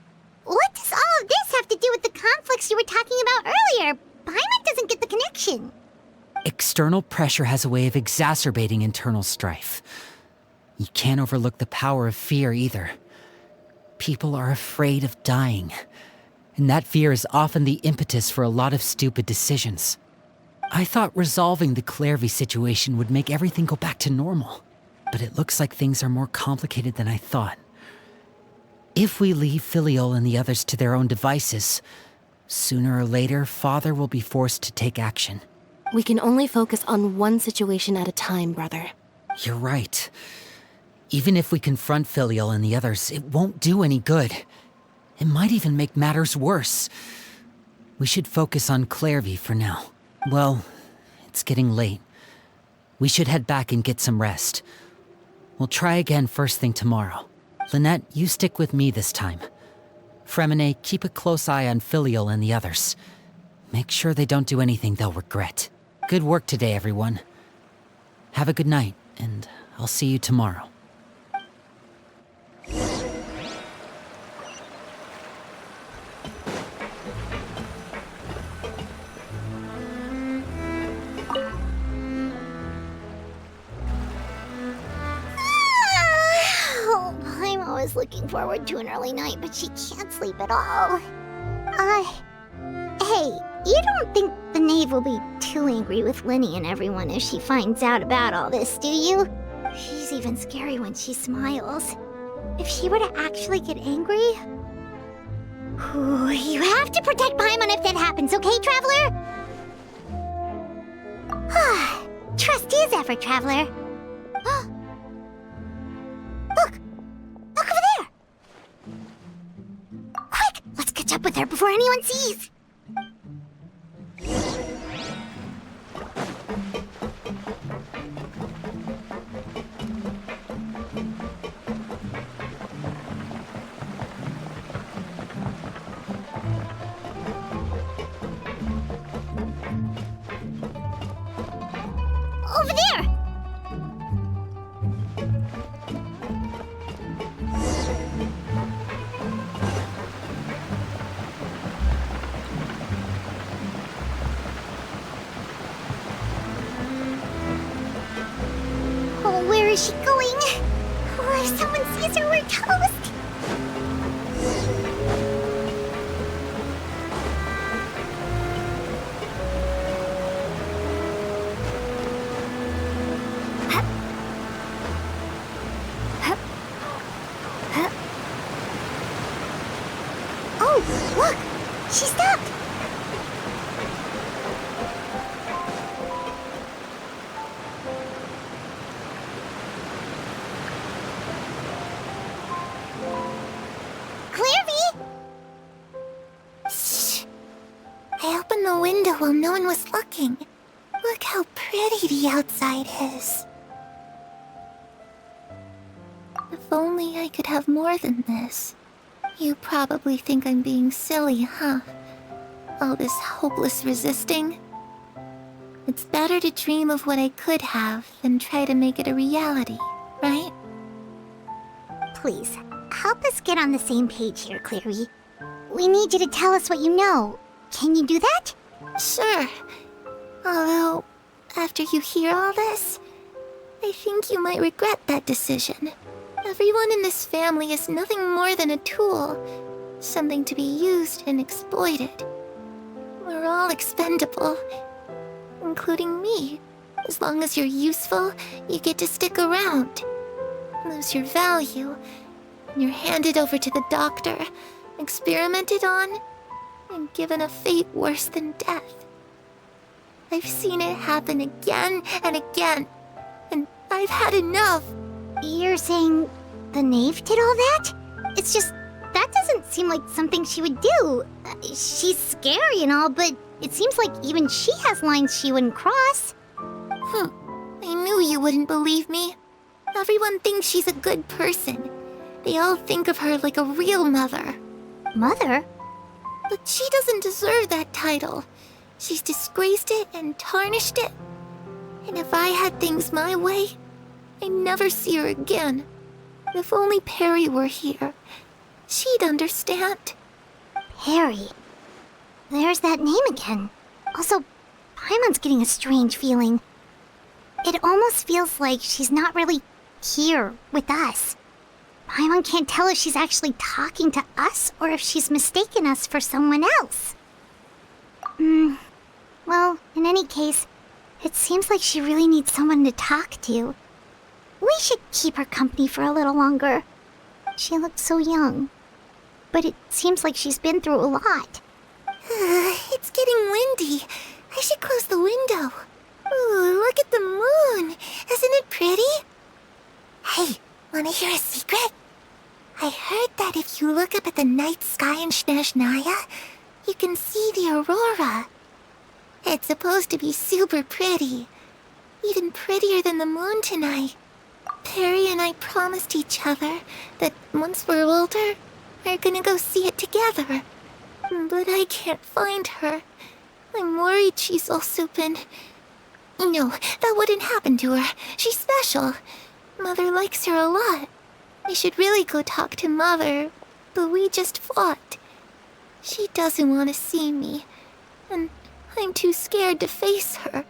what does all of this have to do with the conflicts you were talking about earlier? Paimon doesn't get the connection. External pressure has a way of exacerbating internal strife. You can't overlook the power of fear either. People are afraid of dying, and that fear is often the impetus for a lot of stupid decisions. I thought resolving the Clairvy situation would make everything go back to normal, but it looks like things are more complicated than I thought. If we leave Filial and the others to their own devices, sooner or later, Father will be forced to take action. We can only focus on one situation at a time, brother. You're right. Even if we confront Filial and the others, it won't do any good. It might even make matters worse. We should focus on Clairvy for now. Well, it's getting late. We should head back and get some rest. We'll try again first thing tomorrow. Lynette, you stick with me this time. Fremine, keep a close eye on Filial and the others. Make sure they don't do anything they'll regret. Good work today, everyone. Have a good night, and I'll see you tomorrow. I'm always looking forward to an early night, but she can't sleep at all. Hey, you don't think the knave will be too angry with Lenny and everyone if she finds out about all this, do you? She's even scary when she smiles. If she were to actually get angry... Ooh, you have to protect Paimon if that happens, okay, Traveler? Trust is ever, Traveler. Look! Look over there! Quick! Let's catch up with her before anyone sees! Over there! Oh, where is she going? Oh, if someone sees her, we're toast! Oh, look! She stopped! Clearvy! Shh! I opened the window while no one was looking. Look how pretty the outside is. If only I could have more than this. You probably think I'm being silly, huh? All this hopeless resisting? It's better to dream of what I could have than try to make it a reality, right? Please, help us get on the same page here, Clary. We need you to tell us what you know. Can you do that? Sure. Although, after you hear all this, I think you might regret that decision. Everyone in this family is nothing more than a tool, something to be used and exploited. We're all expendable, including me. As long as you're useful, you get to stick around. Lose your value, and you're handed over to the doctor, experimented on, and given a fate worse than death. I've seen it happen again and again, and I've had enough. You're saying the knave did all that? It's just, that doesn't seem like something she would do. She's scary and all, but it seems like even she has lines she wouldn't cross. I knew you wouldn't believe me. Everyone thinks she's a good person. They all think of her like a real mother. Mother? But she doesn't deserve that title. She's disgraced it and tarnished it. And if I had things my way, I'd never see her again. If only Perry were here, she'd understand. Perry? There's that name again. Also, Paimon's getting a strange feeling. It almost feels like she's not really here with us. Paimon can't tell if she's actually talking to us or if she's mistaken us for someone else. Well, in any case, it seems like she really needs someone to talk to. We should keep her company for a little longer. She looks so young. But it seems like she's been through a lot. It's getting windy. I should close the window. Ooh, look at the moon. Isn't it pretty? Hey, wanna hear a secret? I heard that if you look up at the night sky in Snezhnaya, you can see the aurora. It's supposed to be super pretty. Even prettier than the moon tonight. Perry and I promised each other that once we're older, we're gonna go see it together. But I can't find her. I'm worried she's also been... No, that wouldn't happen to her. She's special. Mother likes her a lot. I should really go talk to Mother, but we just fought. She doesn't want to see me, and I'm too scared to face her.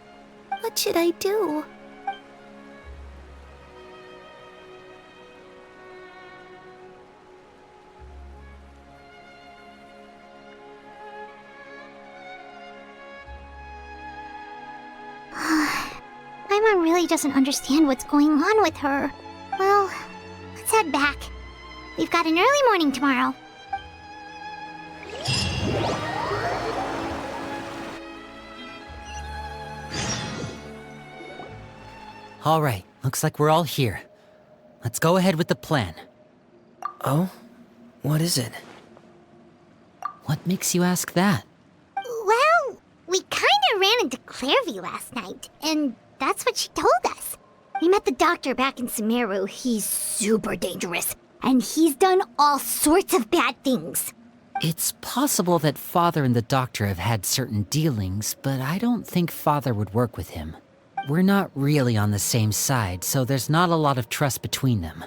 What should I do? Paimon really doesn't understand what's going on with her. Well, let's head back. We've got an early morning tomorrow. All right, looks like we're all here. Let's go ahead with the plan. Oh? What is it? What makes you ask that? Well, we kinda ran into Clairvy last night, and that's what she told us. We met the doctor back in Sumeru. He's super dangerous, and he's done all sorts of bad things. It's possible that Father and the Doctor have had certain dealings, but I don't think Father would work with him. We're not really on the same side, so there's not a lot of trust between them.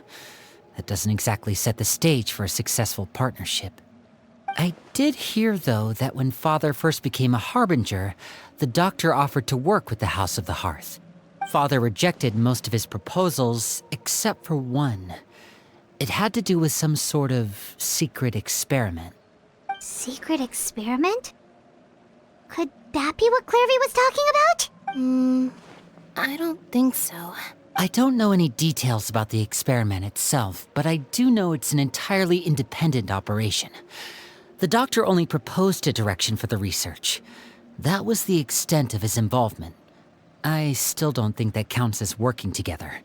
That doesn't exactly set the stage for a successful partnership. I did hear, though, that when Father first became a Harbinger, the Doctor offered to work with the House of the Hearth. Father rejected most of his proposals, except for one. It had to do with some sort of secret experiment. Secret experiment? Could that be what Clairvy was talking about? I don't think so. I don't know any details about the experiment itself, but I do know it's an entirely independent operation. The Doctor only proposed a direction for the research. That was the extent of his involvement. I still don't think that counts as working together.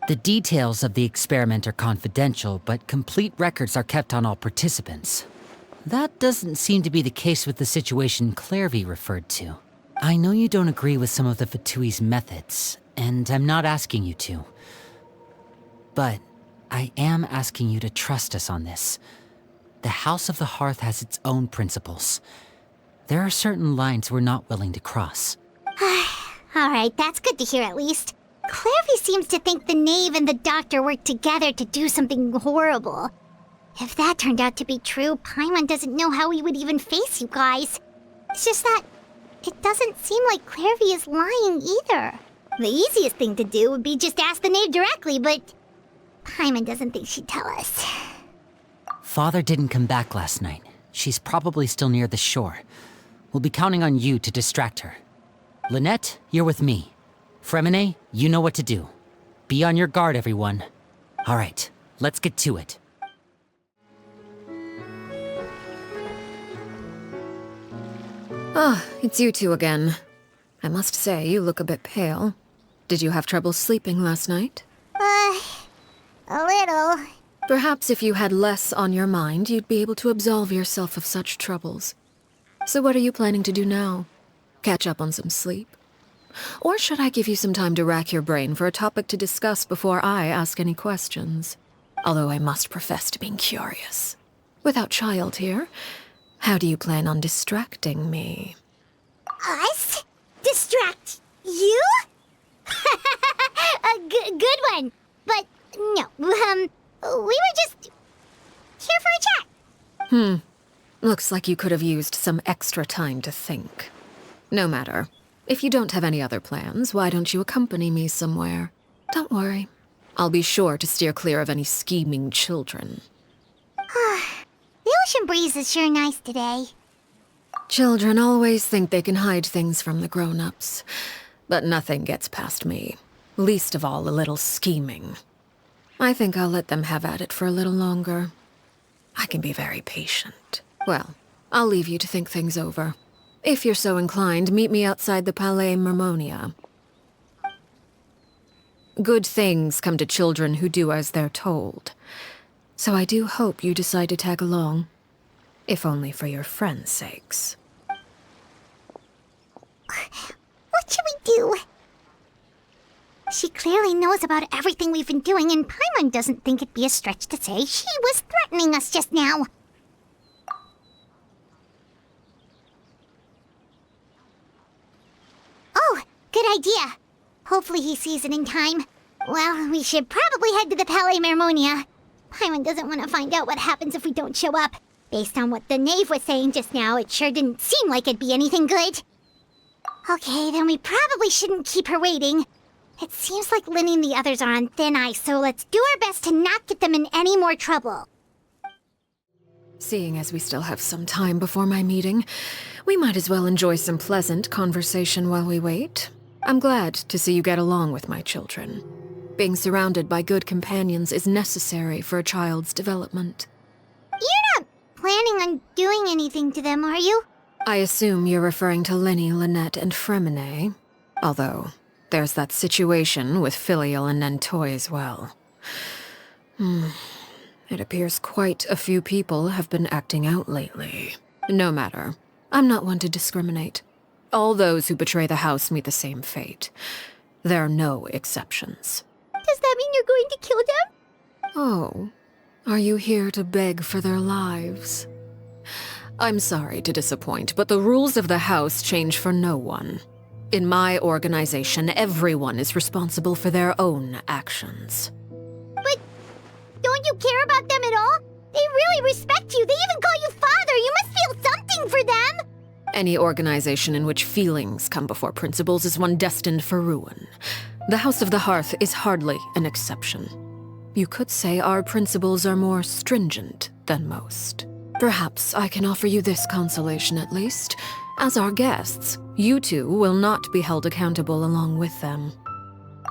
The details of the experiment are confidential, but complete records are kept on all participants. That doesn't seem to be the case with the situation Clairvy referred to. I know you don't agree with some of the Fatui's methods, and I'm not asking you to. But I am asking you to trust us on this. The House of the Hearth has its own principles. There are certain lines we're not willing to cross. Alright, that's good to hear at least. Clairvy seems to think the Knave and the Doctor worked together to do something horrible. If that turned out to be true, Paimon doesn't know how he would even face you guys. It's just that it doesn't seem like Clairvy is lying either. The easiest thing to do would be just ask the Knave directly, but Paimon doesn't think she'd tell us. Father didn't come back last night. She's probably still near the shore. We'll be counting on you to distract her. Lynette, you're with me. Fremine, you know what to do. Be on your guard, everyone. All right, let's get to it. Ah, it's you two again. I must say, you look a bit pale. Did you have trouble sleeping last night? A little. Perhaps if you had less on your mind, you'd be able to absolve yourself of such troubles. So what are you planning to do now? Catch up on some sleep? Or should I give you some time to rack your brain for a topic to discuss before I ask any questions? Although I must profess to being curious. Without Child here, how do you plan on distracting me? Us? Distract you? A good one. But no, we were just here for a chat. Looks like you could have used some extra time to think. No matter. If you don't have any other plans, why don't you accompany me somewhere? Don't worry. I'll be sure to steer clear of any scheming children. The ocean breeze is sure nice today. Children always think they can hide things from the grown-ups. But nothing gets past me. Least of all a little scheming. I think I'll let them have at it for a little longer. I can be very patient. Well, I'll leave you to think things over. If you're so inclined, meet me outside the Palais Mermonia. Good things come to children who do as they're told. So I do hope you decide to tag along. If only for your friends' sakes. What should we do? She clearly knows about everything we've been doing, and Paimon doesn't think it'd be a stretch to say she was threatening us just now. Oh, good idea. Hopefully he sees it in time. Well, we should probably head to the Palais Mermonia. Paimon doesn't want to find out what happens if we don't show up. Based on what the Knave was saying just now, it sure didn't seem like it'd be anything good. Okay, then we probably shouldn't keep her waiting. It seems like Lynn and the others are on thin ice, so let's do our best to not get them in any more trouble. Seeing as we still have some time before my meeting, we might as well enjoy some pleasant conversation while we wait. I'm glad to see you get along with my children. Being surrounded by good companions is necessary for a child's development. You're not planning on doing anything to them, are you? I assume you're referring to Lenny, Lynette, and Fremine. Although, there's that situation with Filial and Nentoy as well. It appears quite a few people have been acting out lately. No matter. I'm not one to discriminate. All those who betray the house meet the same fate. There are no exceptions. Does that mean you're going to kill them? Oh, are you here to beg for their lives? I'm sorry to disappoint, but the rules of the house change for no one. In my organization, everyone is responsible for their own actions. But don't you care about them at all? They really respect you. They even call you father. You must feel something for them. Any organization in which feelings come before principles is one destined for ruin. The House of the Hearth is hardly an exception. You could say our principles are more stringent than most. Perhaps I can offer you this consolation at least. As our guests, you two will not be held accountable along with them.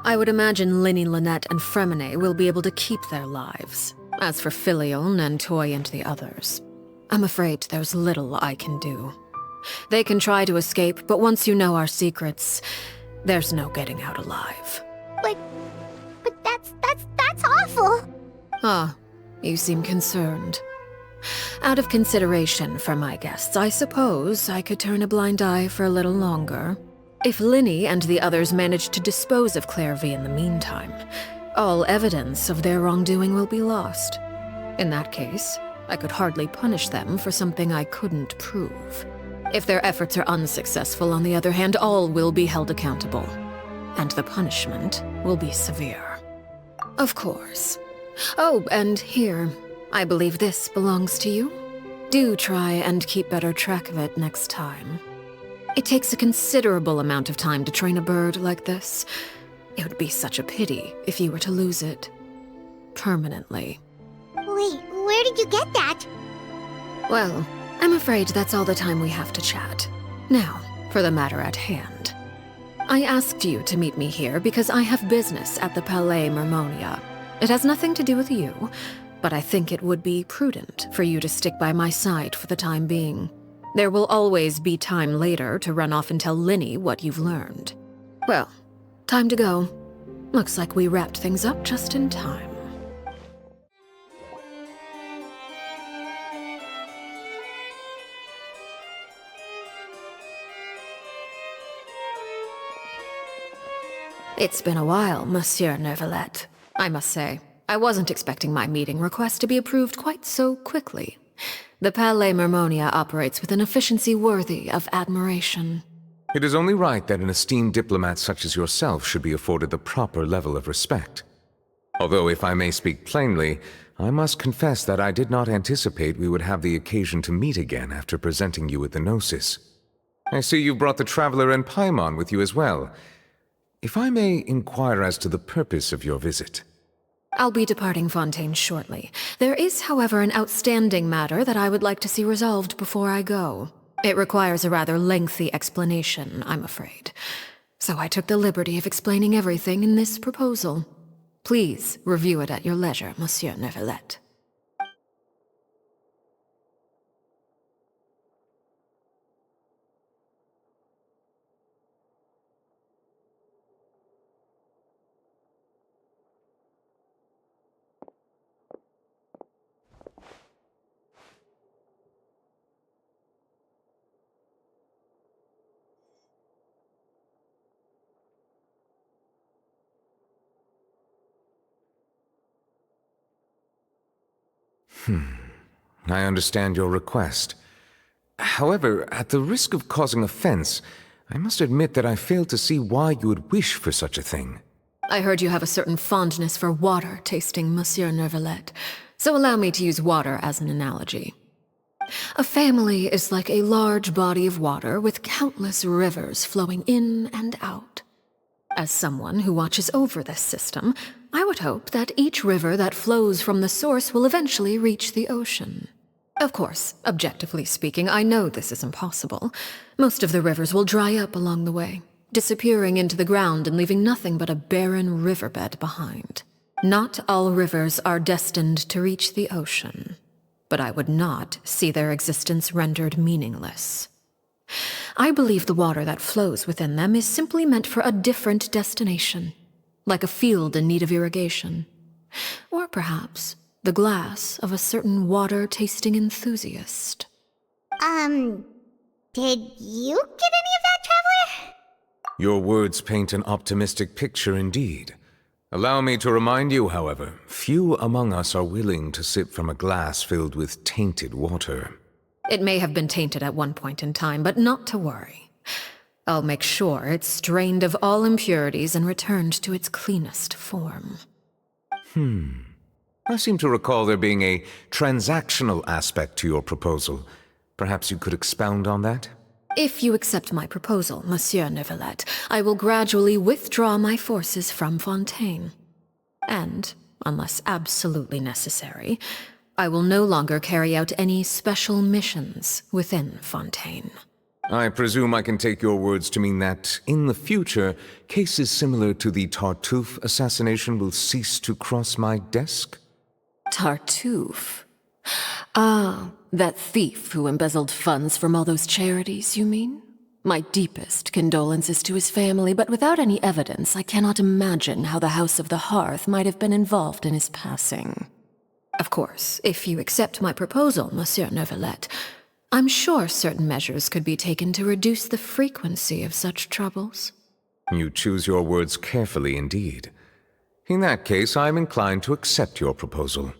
I would imagine Linny, Lynette, and Fremine will be able to keep their lives. As for Filial, Nentoy, and the others, I'm afraid there's little I can do. They can try to escape, but once you know our secrets, there's no getting out alive. But that's awful. Ah, you seem concerned. Out of consideration for my guests, I suppose I could turn a blind eye for a little longer. If Linny and the others manage to dispose of Clairvy in the meantime, all evidence of their wrongdoing will be lost. In that case, I could hardly punish them for something I couldn't prove. If their efforts are unsuccessful, on the other hand, all will be held accountable. And the punishment will be severe. Of course. Oh, and here, I believe this belongs to you. Do try and keep better track of it next time. It takes a considerable amount of time to train a bird like this. It would be such a pity if you were to lose it. Permanently. Wait, where did you get that? Well, I'm afraid that's all the time we have to chat. Now, for the matter at hand. I asked you to meet me here because I have business at the Palais Mermonia. It has nothing to do with you, but I think it would be prudent for you to stick by my side for the time being. There will always be time later to run off and tell Linny what you've learned. Well, time to go. Looks like we wrapped things up just in time. It's been a while, Monsieur Neuvillette. I must say, I wasn't expecting my meeting request to be approved quite so quickly. The Palais Mermonia operates with an efficiency worthy of admiration. It is only right that an esteemed diplomat such as yourself should be afforded the proper level of respect. Although, if I may speak plainly, I must confess that I did not anticipate we would have the occasion to meet again after presenting you with the Gnosis. I see you brought the Traveler and Paimon with you as well. If I may inquire as to the purpose of your visit. I'll be departing Fontaine shortly. There is, however, an outstanding matter that I would like to see resolved before I go. It requires a rather lengthy explanation, I'm afraid. So I took the liberty of explaining everything in this proposal. Please review it at your leisure, Monsieur Neuvillette. I understand your request. However, at the risk of causing offense, I must admit that I fail to see why you would wish for such a thing. I heard you have a certain fondness for water tasting, Monsieur Neuvillette, so allow me to use water as an analogy. A family is like a large body of water with countless rivers flowing in and out. As someone who watches over this system, I would hope that each river that flows from the source will eventually reach the ocean. Of course, objectively speaking, I know this is impossible. Most of the rivers will dry up along the way, disappearing into the ground and leaving nothing but a barren riverbed behind. Not all rivers are destined to reach the ocean, but I would not see their existence rendered meaningless. I believe the water that flows within them is simply meant for a different destination, like a field in need of irrigation. Or perhaps the glass of a certain water-tasting enthusiast. Did you get any of that, Traveler? Your words paint an optimistic picture indeed. Allow me to remind you, however, few among us are willing to sip from a glass filled with tainted water. It may have been tainted at one point in time, but not to worry. I'll make sure it's strained of all impurities and returned to its cleanest form. I seem to recall there being a transactional aspect to your proposal. Perhaps you could expound on that? If you accept my proposal, Monsieur Neuvillette, I will gradually withdraw my forces from Fontaine. And, unless absolutely necessary, I will no longer carry out any special missions within Fontaine. I presume I can take your words to mean that, in the future, cases similar to the Tartuffe assassination will cease to cross my desk? Tartuffe? Ah, that thief who embezzled funds from all those charities, you mean? My deepest condolences to his family, but without any evidence, I cannot imagine how the House of the Hearth might have been involved in his passing. Of course, if you accept my proposal, Monsieur Neuvillette, I'm sure certain measures could be taken to reduce the frequency of such troubles. You choose your words carefully indeed. In that case, I am inclined to accept your proposal.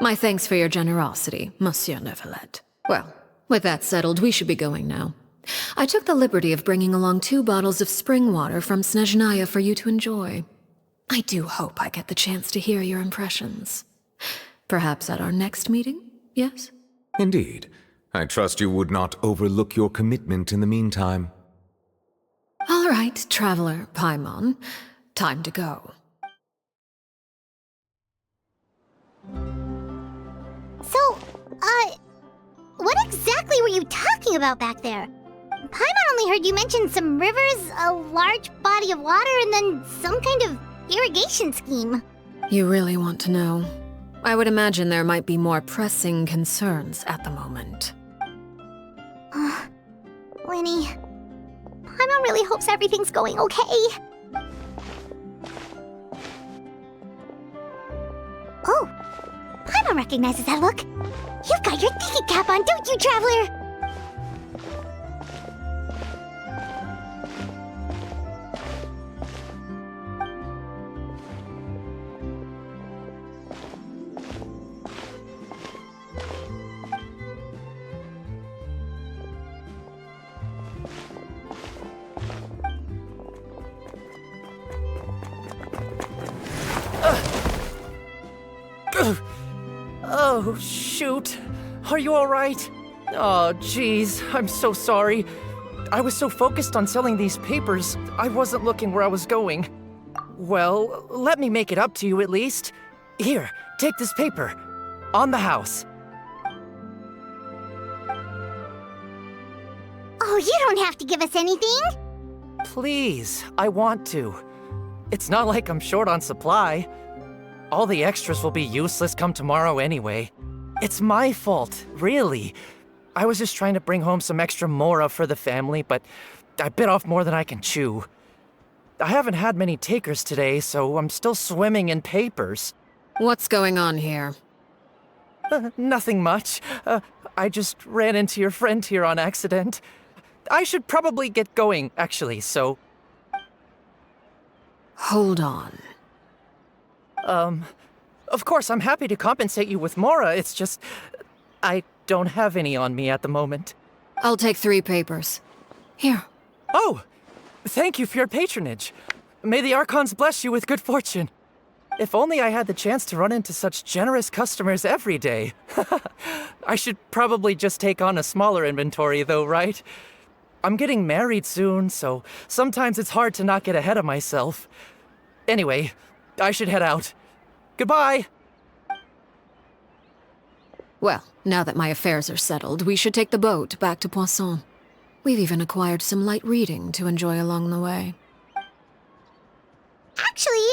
My thanks for your generosity, Monsieur Neuvillette. Well, with that settled, we should be going now. I took the liberty of bringing along 2 bottles of spring water from Snezhnaya for you to enjoy. I do hope I get the chance to hear your impressions. Perhaps at our next meeting, yes? Indeed. I trust you would not overlook your commitment in the meantime. All right, Traveler Paimon. Time to go. So, what exactly were you talking about back there? Paimon only heard you mention some rivers, a large body of water, and then some kind of irrigation scheme. You really want to know? I would imagine there might be more pressing concerns at the moment. Winnie, Paimon really hopes everything's going okay. Oh, Paimon recognizes that look. You've got your thinking cap on, don't you, Traveler? Oh, shoot. Are you alright? Oh, jeez, I'm so sorry. I was so focused on selling these papers, I wasn't looking where I was going. Well, let me make it up to you at least. Here, take this paper. On the house. Oh, you don't have to give us anything. Please, I want to. It's not like I'm short on supply. All the extras will be useless come tomorrow anyway. It's my fault, really. I was just trying to bring home some extra mora for the family, but I bit off more than I can chew. I haven't had many takers today, so I'm still swimming in papers. What's going on here? Nothing much. I just ran into your friend here on accident. I should probably get going, actually, so... Hold on. Of course, I'm happy to compensate you with mora, it's just... I don't have any on me at the moment. I'll take 3 papers. Here. Oh! Thank you for your patronage. May the Archons bless you with good fortune. If only I had the chance to run into such generous customers every day. I should probably just take on a smaller inventory though, right? I'm getting married soon, so sometimes it's hard to not get ahead of myself. Anyway, I should head out. Goodbye! Well, now that my affairs are settled, we should take the boat back to Poisson. We've even acquired some light reading to enjoy along the way. Actually,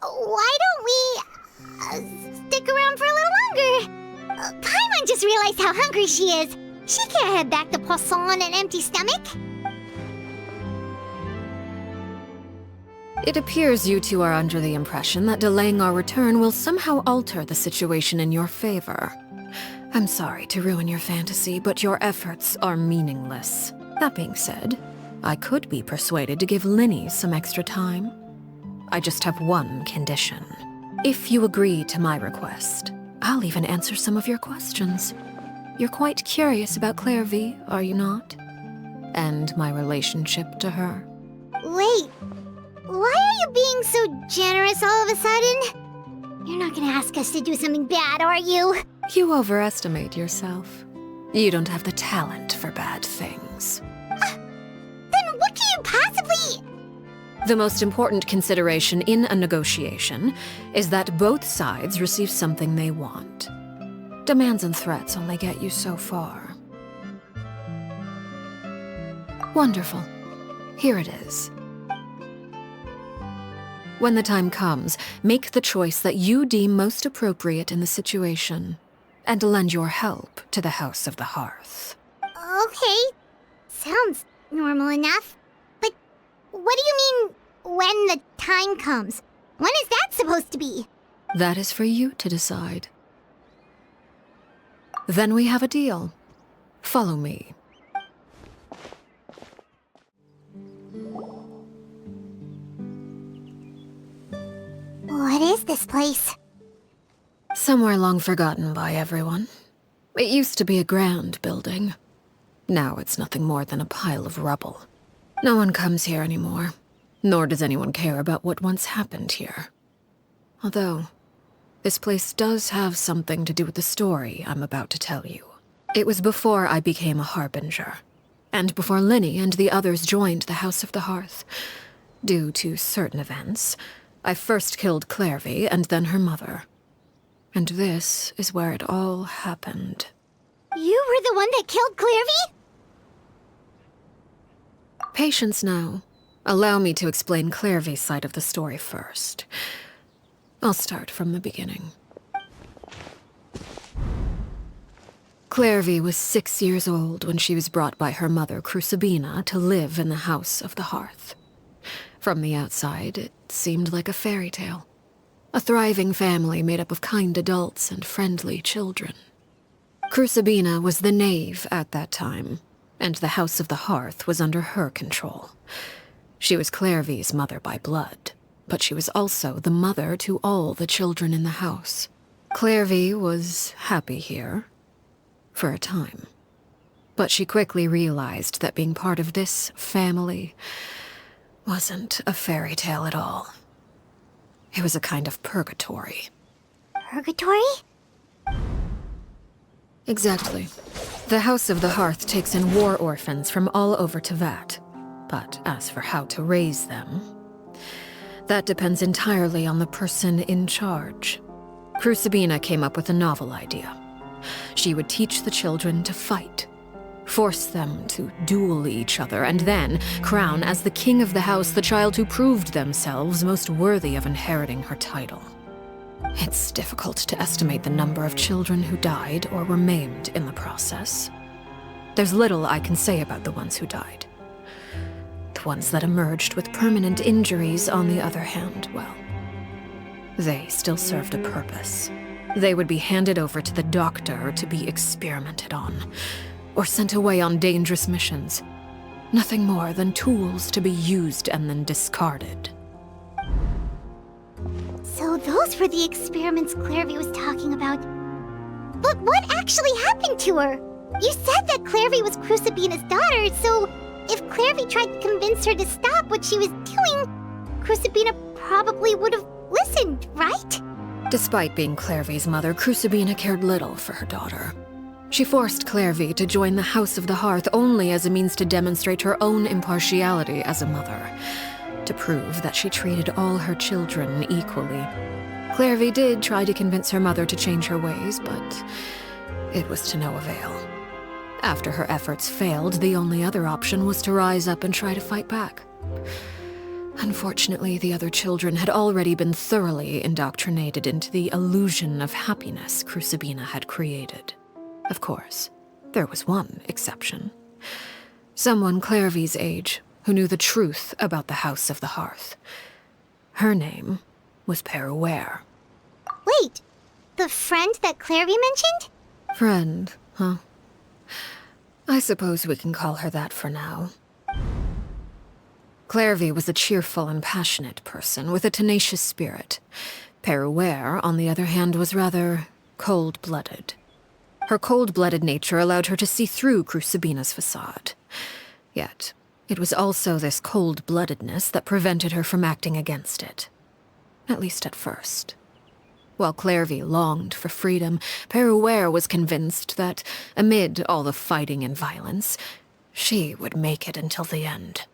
why don't we stick around for a little longer? Paimon just realized how hungry she is. She can't head back to Poisson on an empty stomach. It appears you two are under the impression that delaying our return will somehow alter the situation in your favor. I'm sorry to ruin your fantasy, but your efforts are meaningless. That being said, I could be persuaded to give Linny some extra time. I just have one condition. If you agree to my request, I'll even answer some of your questions. You're quite curious about Clairvy, are you not? And my relationship to her. Wait, why are you being so generous all of a sudden? You're not gonna ask us to do something bad, are you? You overestimate yourself. You don't have the talent for bad things. Then what can you possibly... The most important consideration in a negotiation is that both sides receive something they want. Demands and threats only get you so far. Wonderful. Here it is. When the time comes, make the choice that you deem most appropriate in the situation, and lend your help to the House of the Hearth. Okay, sounds normal enough. But what do you mean, when the time comes? When is that supposed to be? That is for you to decide. Then we have a deal. Follow me. What is this place? Somewhere long forgotten by everyone. It used to be a grand building. Now it's nothing more than a pile of rubble. No one comes here anymore, nor does anyone care about what once happened here. Although, this place does have something to do with the story I'm about to tell you. It was before I became a Harbinger, and before Linny and the others joined the House of the Hearth. Due to certain events, I first killed Clairvy and then her mother. And this is where it all happened. You were the one that killed Clairvy? Patience now. Allow me to explain Clairvy's side of the story first. I'll start from the beginning. Clairvy was 6 years old when she was brought by her mother, Crucibina, to live in the House of the Hearth. From the outside, it seemed like a fairy tale. A thriving family made up of kind adults and friendly children. Crucibina was the knave at that time, and the House of the Hearth was under her control. She was Clairvy's mother by blood, but she was also the mother to all the children in the house. Clairvy was happy here, for a time. But she quickly realized that being part of this family wasn't a fairy tale at all. It was a kind of purgatory. Purgatory? Exactly. The House of the Hearth takes in war orphans from all over Tevat. But as for how to raise them, that depends entirely on the person in charge. Crucibina came up with a novel idea. She would teach the children to fight, force them to duel each other, and then crown as the king of the house the child who proved themselves most worthy of inheriting her title. It's difficult to estimate the number of children who died or were maimed in the process. There's little I can say about the ones who died. The ones that emerged with permanent injuries, on the other hand, well, they still served a purpose. They would be handed over to the doctor to be experimented on, or sent away on dangerous missions. Nothing more than tools to be used and then discarded. So those were the experiments Clairvy was talking about. But what actually happened to her? You said that Clairvy was Crucibina's daughter, so if Clairvy tried to convince her to stop what she was doing, Crucibina probably would have listened, right? Despite being Clairvy's mother, Crucibina cared little for her daughter. She forced Clairvy to join the House of the Hearth only as a means to demonstrate her own impartiality as a mother, to prove that she treated all her children equally. Clairvy did try to convince her mother to change her ways, but it was to no avail. After her efforts failed, the only other option was to rise up and try to fight back. Unfortunately, the other children had already been thoroughly indoctrinated into the illusion of happiness Crucibina had created. Of course, there was one exception. Someone Clairvy's age who knew the truth about the House of the Hearth. Her name was Peruere. Wait, the friend that Clairvy mentioned? Friend, huh? I suppose we can call her that for now. Clairvy was a cheerful and passionate person with a tenacious spirit. Peruere, on the other hand, was rather cold-blooded. Her cold-blooded nature allowed her to see through Crucibina's facade. Yet, it was also this cold-bloodedness that prevented her from acting against it. At least at first. While Clairvy longed for freedom, Peruere was convinced that, amid all the fighting and violence, she would make it until the end.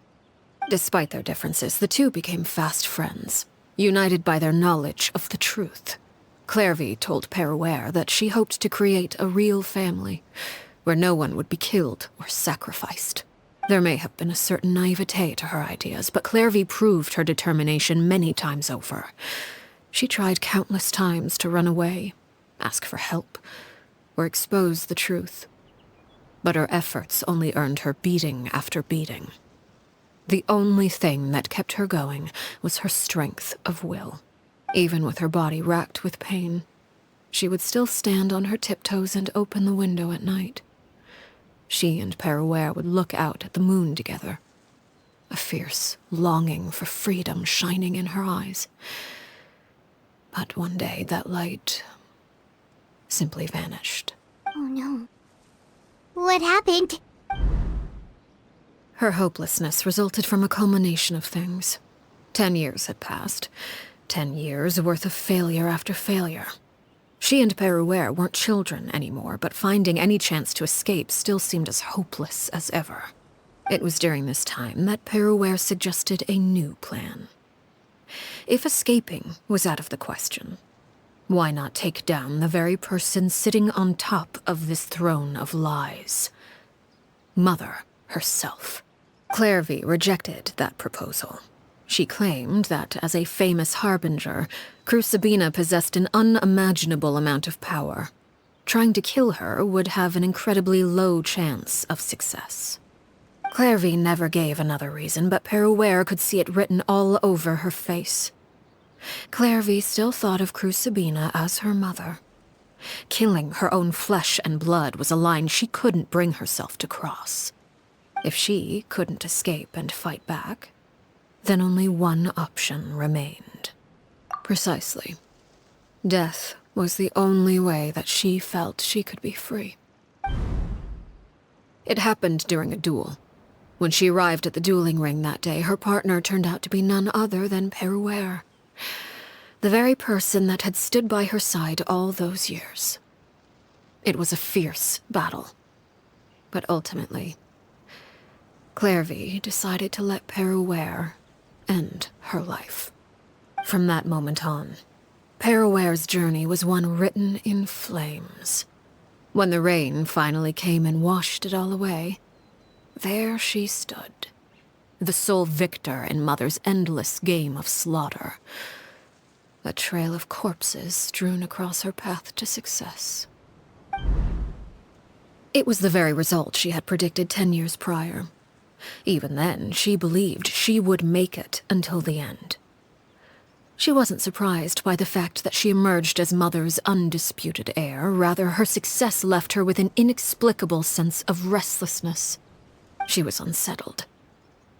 Despite their differences, the two became fast friends, united by their knowledge of the truth. Clairvy told Peruere that she hoped to create a real family, where no one would be killed or sacrificed. There may have been a certain naivete to her ideas, but Clairvy proved her determination many times over. She tried countless times to run away, ask for help, or expose the truth. But her efforts only earned her beating after beating. The only thing that kept her going was her strength of will. Even with her body racked with pain, she would still stand on her tiptoes and open the window at night. She and Peruere would look out at the moon together, a fierce longing for freedom shining in her eyes. But one day that light simply vanished. Oh no. What happened? Her hopelessness resulted from a culmination of things. 10 years had passed. 10 years worth of failure after failure. She and Peruere weren't children anymore, but finding any chance to escape still seemed as hopeless as ever. It was during this time that Peruere suggested a new plan. If escaping was out of the question, why not take down the very person sitting on top of this throne of lies? Mother herself. Clairvy rejected that proposal. She claimed that, as a famous harbinger, Crucibina possessed an unimaginable amount of power. Trying to kill her would have an incredibly low chance of success. Clairvy never gave another reason, but Peruere could see it written all over her face. Clairvy still thought of Crucibina as her mother. Killing her own flesh and blood was a line she couldn't bring herself to cross. If she couldn't escape and fight back, then only one option remained. Precisely. Death was the only way that she felt she could be free. It happened during a duel. When she arrived at the dueling ring that day, her partner turned out to be none other than Peruere, the very person that had stood by her side all those years. It was a fierce battle, but ultimately, Clairvy decided to let Peruere end her life. From that moment on, Peruere's journey was one written in flames. When the rain finally came and washed it all away, there she stood, the sole victor in Mother's endless game of slaughter. A trail of corpses strewn across her path to success. It was the very result she had predicted 10 years prior. Even then, she believed she would make it until the end. She wasn't surprised by the fact that she emerged as Mother's undisputed heir. Rather, her success left her with an inexplicable sense of restlessness. She was unsettled,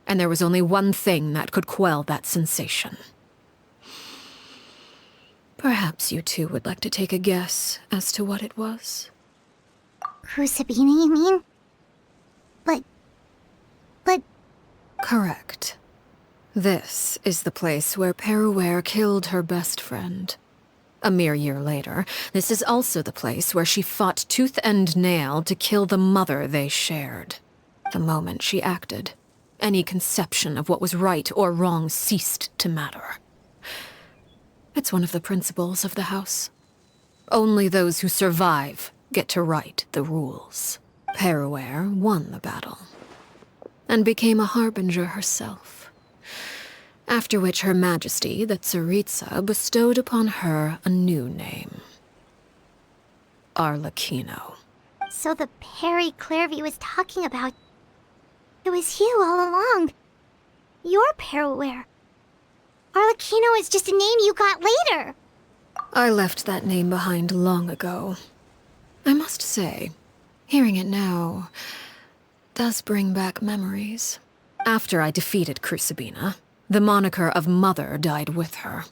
and there was only one thing that could quell that sensation. Perhaps you two would like to take a guess as to what it was? Crucibina, you mean? But... Correct. This is the place where Peruere killed her best friend. A mere year later, this is also the place where she fought tooth and nail to kill the mother they shared. The moment she acted, any conception of what was right or wrong ceased to matter. It's one of the principles of the house. Only those who survive get to write the rules. Peruere won the battle, and became a harbinger herself. After which Her Majesty, the Tsaritsa, bestowed upon her a new name. Arlecchino. So the Perry Clairvy was talking about... It was you all along. You're Peruere. Arlecchino is just a name you got later. I left that name behind long ago. I must say, hearing it now does bring back memories. After I defeated Crucibina, the moniker of Mother died with her.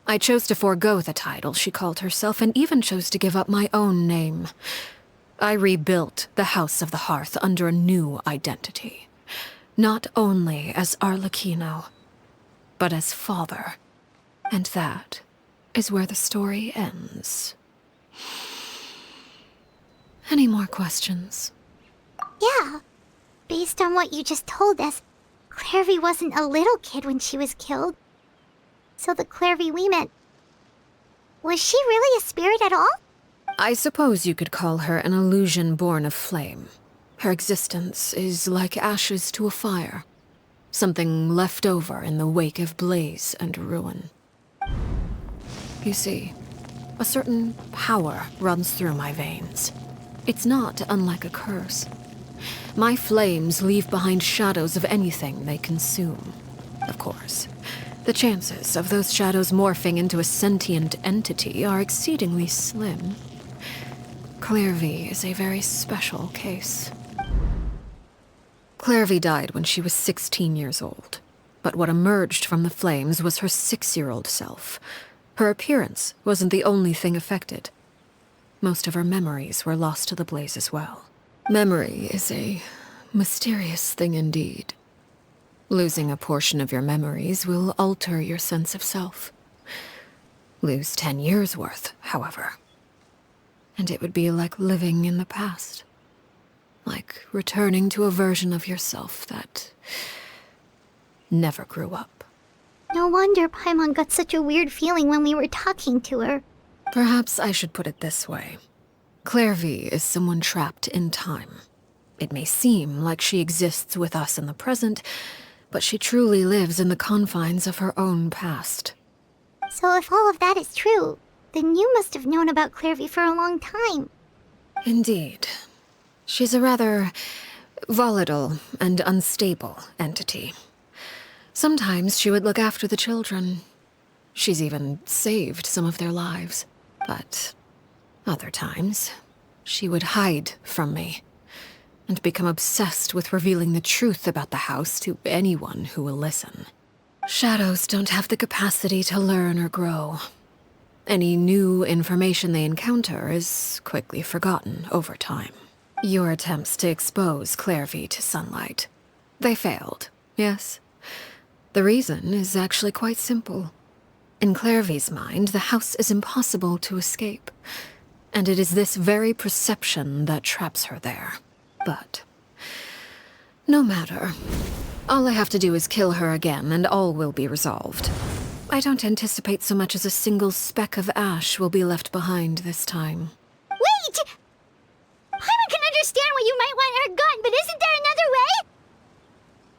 I chose to forego the title she called herself and even chose to give up my own name. I rebuilt the House of the Hearth under a new identity. Not only as Arlecchino, but as father. And that is where the story ends. Any more questions? Yeah. Based on what you just told us, Clairvy wasn't a little kid when she was killed. So the Clairvy we met... Was she really a spirit at all? I suppose you could call her an illusion born of flame. Her existence is like ashes to a fire. Something left over in the wake of blaze and ruin. You see, a certain power runs through my veins. It's not unlike a curse. My flames leave behind shadows of anything they consume. Of course, the chances of those shadows morphing into a sentient entity are exceedingly slim. Clairvy is a very special case. Clairvy died when she was 16 years old, but what emerged from the flames was her 6-year-old self. Her appearance wasn't the only thing affected. Most of her memories were lost to the blaze as well. Memory is a mysterious thing indeed. Losing a portion of your memories will alter your sense of self. Lose 10 years' worth, however, and it would be like living in the past. Like returning to a version of yourself that never grew up. No wonder Paimon got such a weird feeling when we were talking to her. Perhaps I should put it this way. Clairvy is someone trapped in time. It may seem like she exists with us in the present, but she truly lives in the confines of her own past. So if all of that is true, then you must have known about Clairvy for a long time. Indeed. She's a rather volatile and unstable entity. Sometimes she would look after the children. She's even saved some of their lives. But other times, she would hide from me and become obsessed with revealing the truth about the house to anyone who will listen. Shadows don't have the capacity to learn or grow. Any new information they encounter is quickly forgotten over time. Your attempts to expose Clairvy to sunlight. They failed, yes? The reason is actually quite simple. In Clairvy's mind, the house is impossible to escape. And it is this very perception that traps her there. But no matter. All I have to do is kill her again, and all will be resolved. I don't anticipate so much as a single speck of ash will be left behind this time. Wait! Paimon can understand why you might want her gone, but isn't there another way?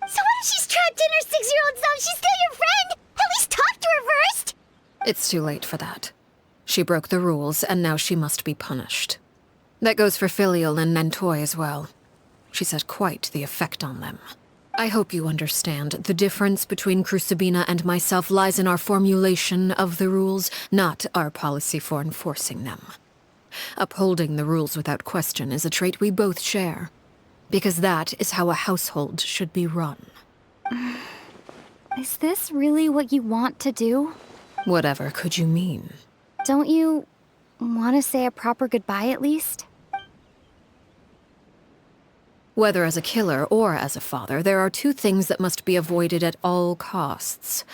So what if she's trapped in her 6-year-old self? She's still your friend! At least talk to her first! It's too late for that. She broke the rules, and now she must be punished. That goes for Filial and Nantoy as well. She's had quite the effect on them. I hope you understand. The difference between Crucibina and myself lies in our formulation of the rules, not our policy for enforcing them. Upholding the rules without question is a trait we both share, because that is how a household should be run. Is this really what you want to do? Whatever could you mean? Don't you want to say a proper goodbye at least? Whether as a killer or as a father, there are two things that must be avoided at all costs.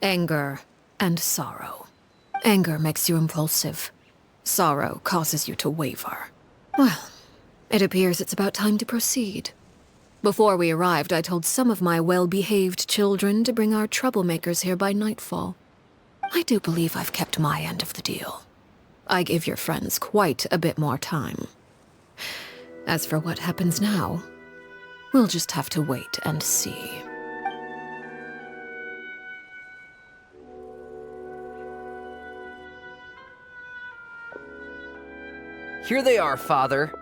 Anger and sorrow. Anger makes you impulsive. Sorrow causes you to waver. Well, it appears it's about time to proceed. Before we arrived, I told some of my well-behaved children to bring our troublemakers here by nightfall. I do believe I've kept my end of the deal. I gave your friends quite a bit more time. As for what happens now, we'll just have to wait and see. Here they are, Father.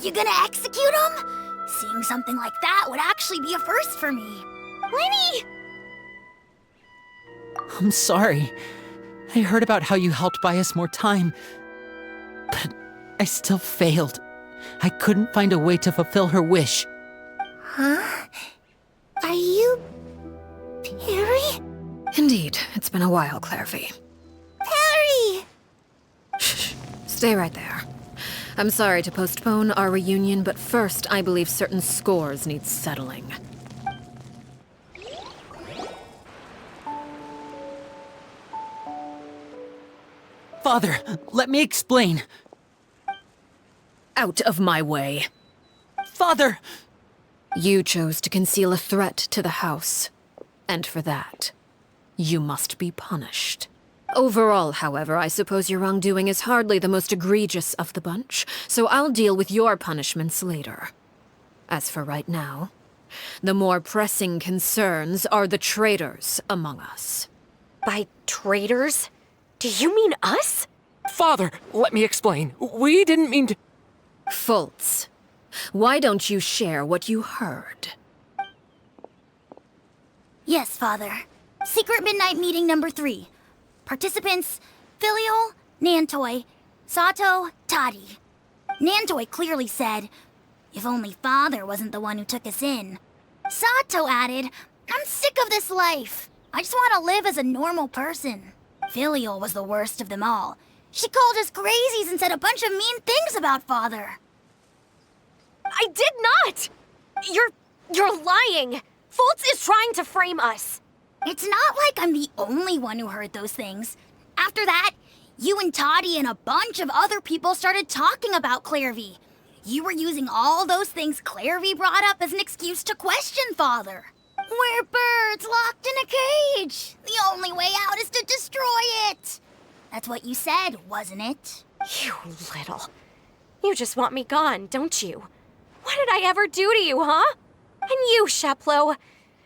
You gonna execute him? Seeing something like that would actually be a first for me. Lenny! I'm sorry. I heard about how you helped buy us more time, but I still failed. I couldn't find a way to fulfill her wish. Huh? Are you... Perry? Indeed, it's been a while, Clairvy. Perry! Shh, stay right there. I'm sorry to postpone our reunion, but first I believe certain scores need settling. Father, let me explain. Out of my way. Father! You chose to conceal a threat to the house, and for that, you must be punished. Overall, however, I suppose your wrongdoing is hardly the most egregious of the bunch, so I'll deal with your punishments later. As for right now, the more pressing concerns are the traitors among us. By traitors? Do you mean us? Father, let me explain. We didn't mean to... Fultz, why don't you share what you heard? Yes, Father. Secret Midnight Meeting number 3. Participants, Filial, Nantoy, Sato, Toddy. Nantoy clearly said, if only Father wasn't the one who took us in. Sato added, I'm sick of this life. I just want to live as a normal person. Filial was the worst of them all. She called us crazies and said a bunch of mean things about Father. I did not! You're lying! Fultz is trying to frame us. It's not like I'm the only one who heard those things. After that, you and Toddy and a bunch of other people started talking about Clairvy. You were using all those things Clairvy brought up as an excuse to question Father. We're birds locked in a cage. The only way out is to destroy it. That's what you said, wasn't it? You little... You just want me gone, don't you? What did I ever do to you, huh? And you, Sheplo,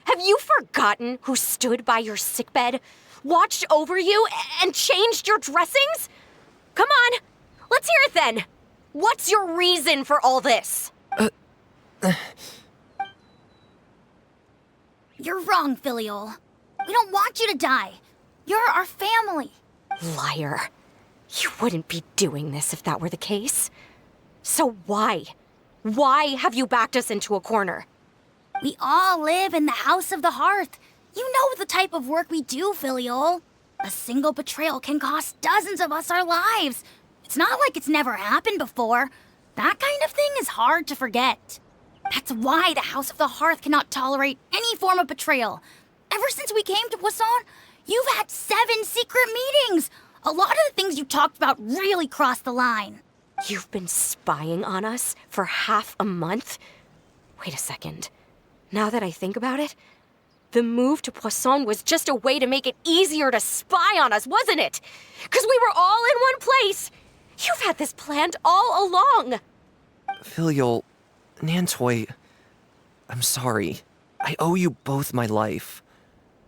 have you forgotten who stood by your sickbed, watched over you, and changed your dressings? Come on, let's hear it then. What's your reason for all this? You're wrong, Filial. We don't want you to die. You're our family. Liar. You wouldn't be doing this if that were the case. So why? Why have you backed us into a corner? We all live in the House of the Hearth. You know the type of work we do, Filial. A single betrayal can cost dozens of us our lives. It's not like it's never happened before. That kind of thing is hard to forget. That's why the House of the Hearth cannot tolerate any form of betrayal. Ever since we came to Poisson, you've had 7 secret meetings. A lot of the things you talked about really crossed the line. You've been spying on us for half a month? Wait a second. Now that I think about it, the move to Poisson was just a way to make it easier to spy on us, wasn't it? Because we were all in one place. You've had this planned all along. Filial, Nantoy, I'm sorry. I owe you both my life.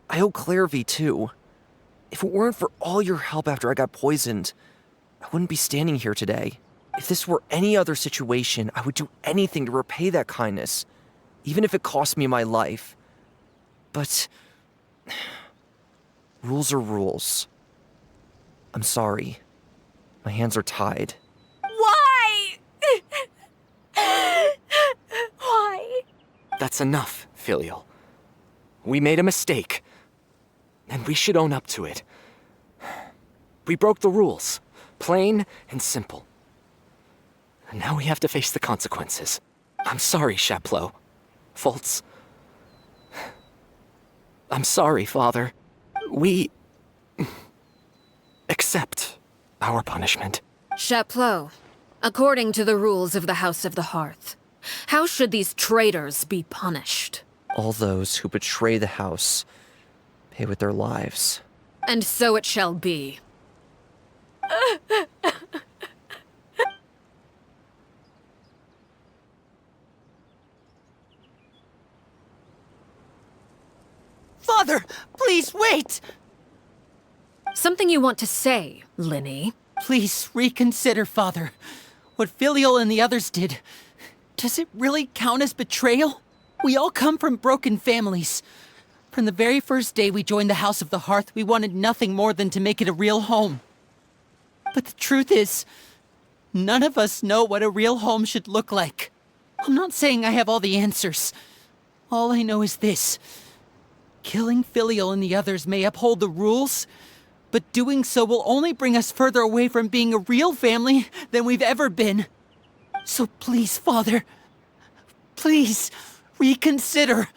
I owe Clairvy too. If it weren't for all your help after I got poisoned, I wouldn't be standing here today. If this were any other situation, I would do anything to repay that kindness, even if it cost me my life. But rules are rules. I'm sorry. My hands are tied. Why? Why? That's enough, Filial. We made a mistake, and we should own up to it. We broke the rules, plain and simple. And now we have to face the consequences. I'm sorry, Chapleau. Fultz. I'm sorry, Father. We... accept our punishment. Chapleau, according to the rules of the House of the Hearth, how should these traitors be punished? All those who betray the house pay with their lives. And so it shall be. Please, wait! Something you want to say, Linny? Please reconsider, Father. What Filial and the others did, does it really count as betrayal? We all come from broken families. From the very first day we joined the House of the Hearth, we wanted nothing more than to make it a real home. But the truth is, none of us know what a real home should look like. I'm not saying I have all the answers. All I know is this. Killing Filial and the others may uphold the rules, but doing so will only bring us further away from being a real family than we've ever been. So please, Father, please, reconsider.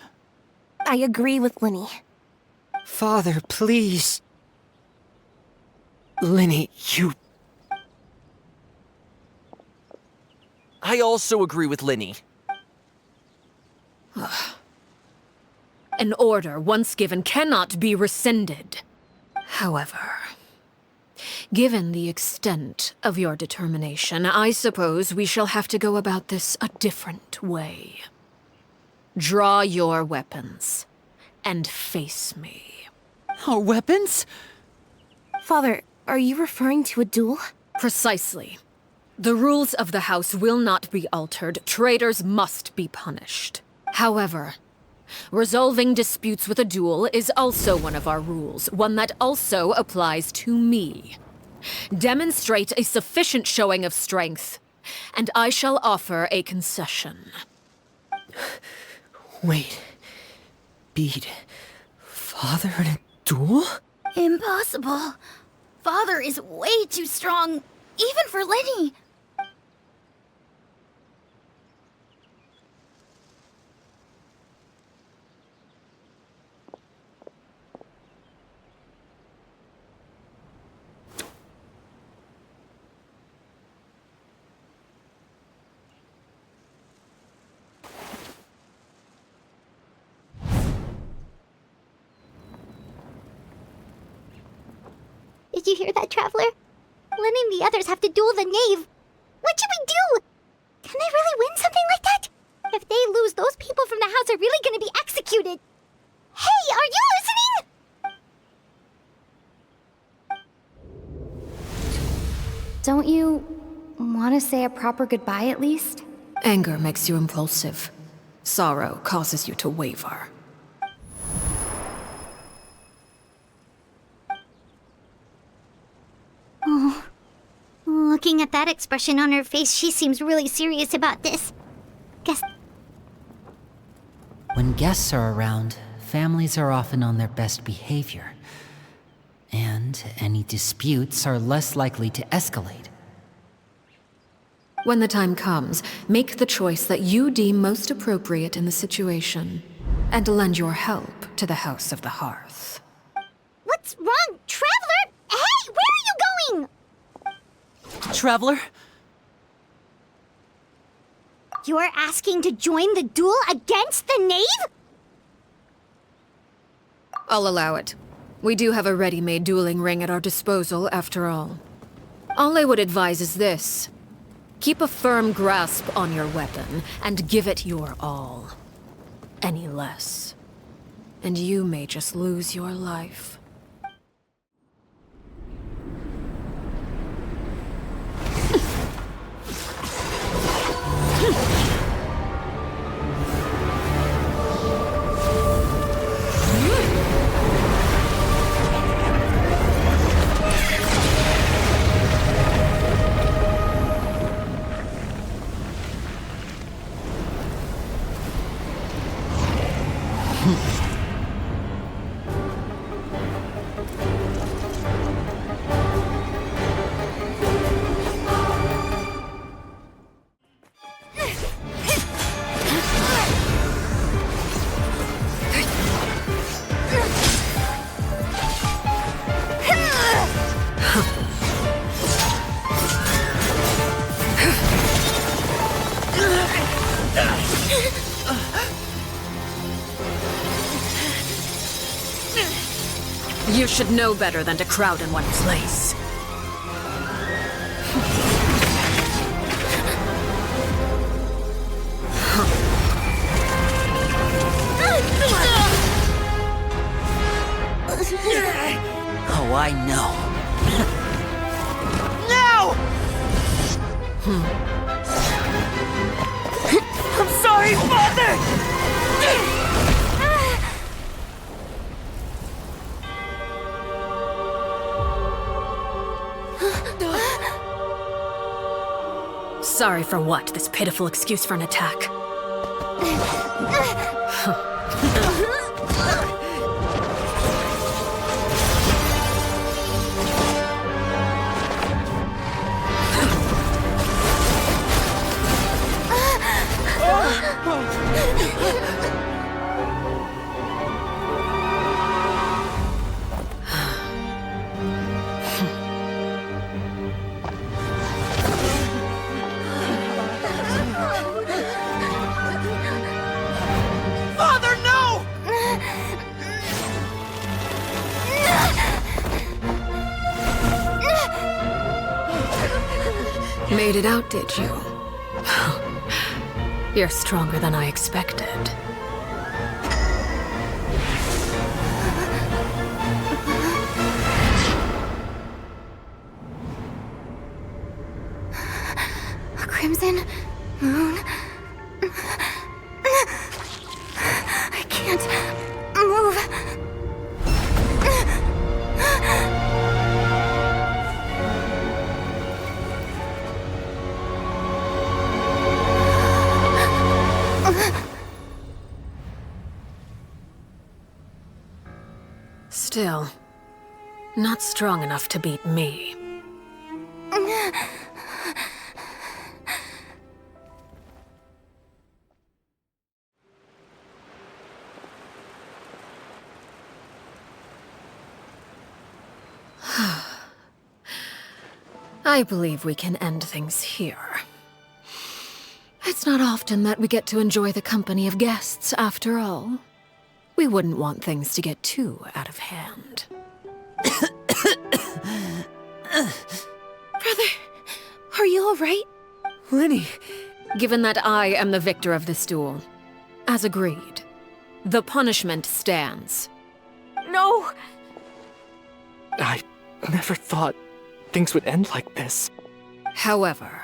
I agree with Linny. Father, please. Linny, you... I also agree with Linny. An order once given cannot be rescinded. However, given the extent of your determination, I suppose we shall have to go about this a different way. Draw your weapons and face me. Our weapons? Father, are you referring to a duel? Precisely. The rules of the house will not be altered. Traitors must be punished. However, resolving disputes with a duel is also one of our rules, one that also applies to me. Demonstrate a sufficient showing of strength, and I shall offer a concession. Wait. Beat Father in a duel? Impossible. Father is way too strong, even for Linny. Did you hear that, Traveler? Lenny and the others have to duel the knave. What should we do? Can they really win something like that? If they lose, those people from the house are really gonna be executed. Hey, are you listening? Don't you want to say a proper goodbye at least? Anger makes you impulsive. Sorrow causes you to waver. Oh, looking at that expression on her face, she seems really serious about this. Guess... When guests are around, families are often on their best behavior. And any disputes are less likely to escalate. When the time comes, make the choice that you deem most appropriate in the situation, and lend your help to the House of the Hearth. What's wrong, Traveler? Hey, where are you going? Traveler? You're asking to join the duel against the knave? I'll allow it. We do have a ready-made dueling ring at our disposal, after all. All I would advise is this. Keep a firm grasp on your weapon, and give it your all. Any less, and you may just lose your life. You should know better than to crowd in one place. Oh, I know. No! I'm sorry, Father! Sorry for what? This pitiful excuse for an attack. Father, no! Made it out, did you? You're stronger than I expected. A crimson moon. I can't move. Still, not strong enough to beat me. I believe we can end things here. It's not often that we get to enjoy the company of guests, after all. We wouldn't want things to get too out of hand. Brother, are you all right? Lenny! Given that I am the victor of this duel, as agreed, the punishment stands. No! I never thought things would end like this. However,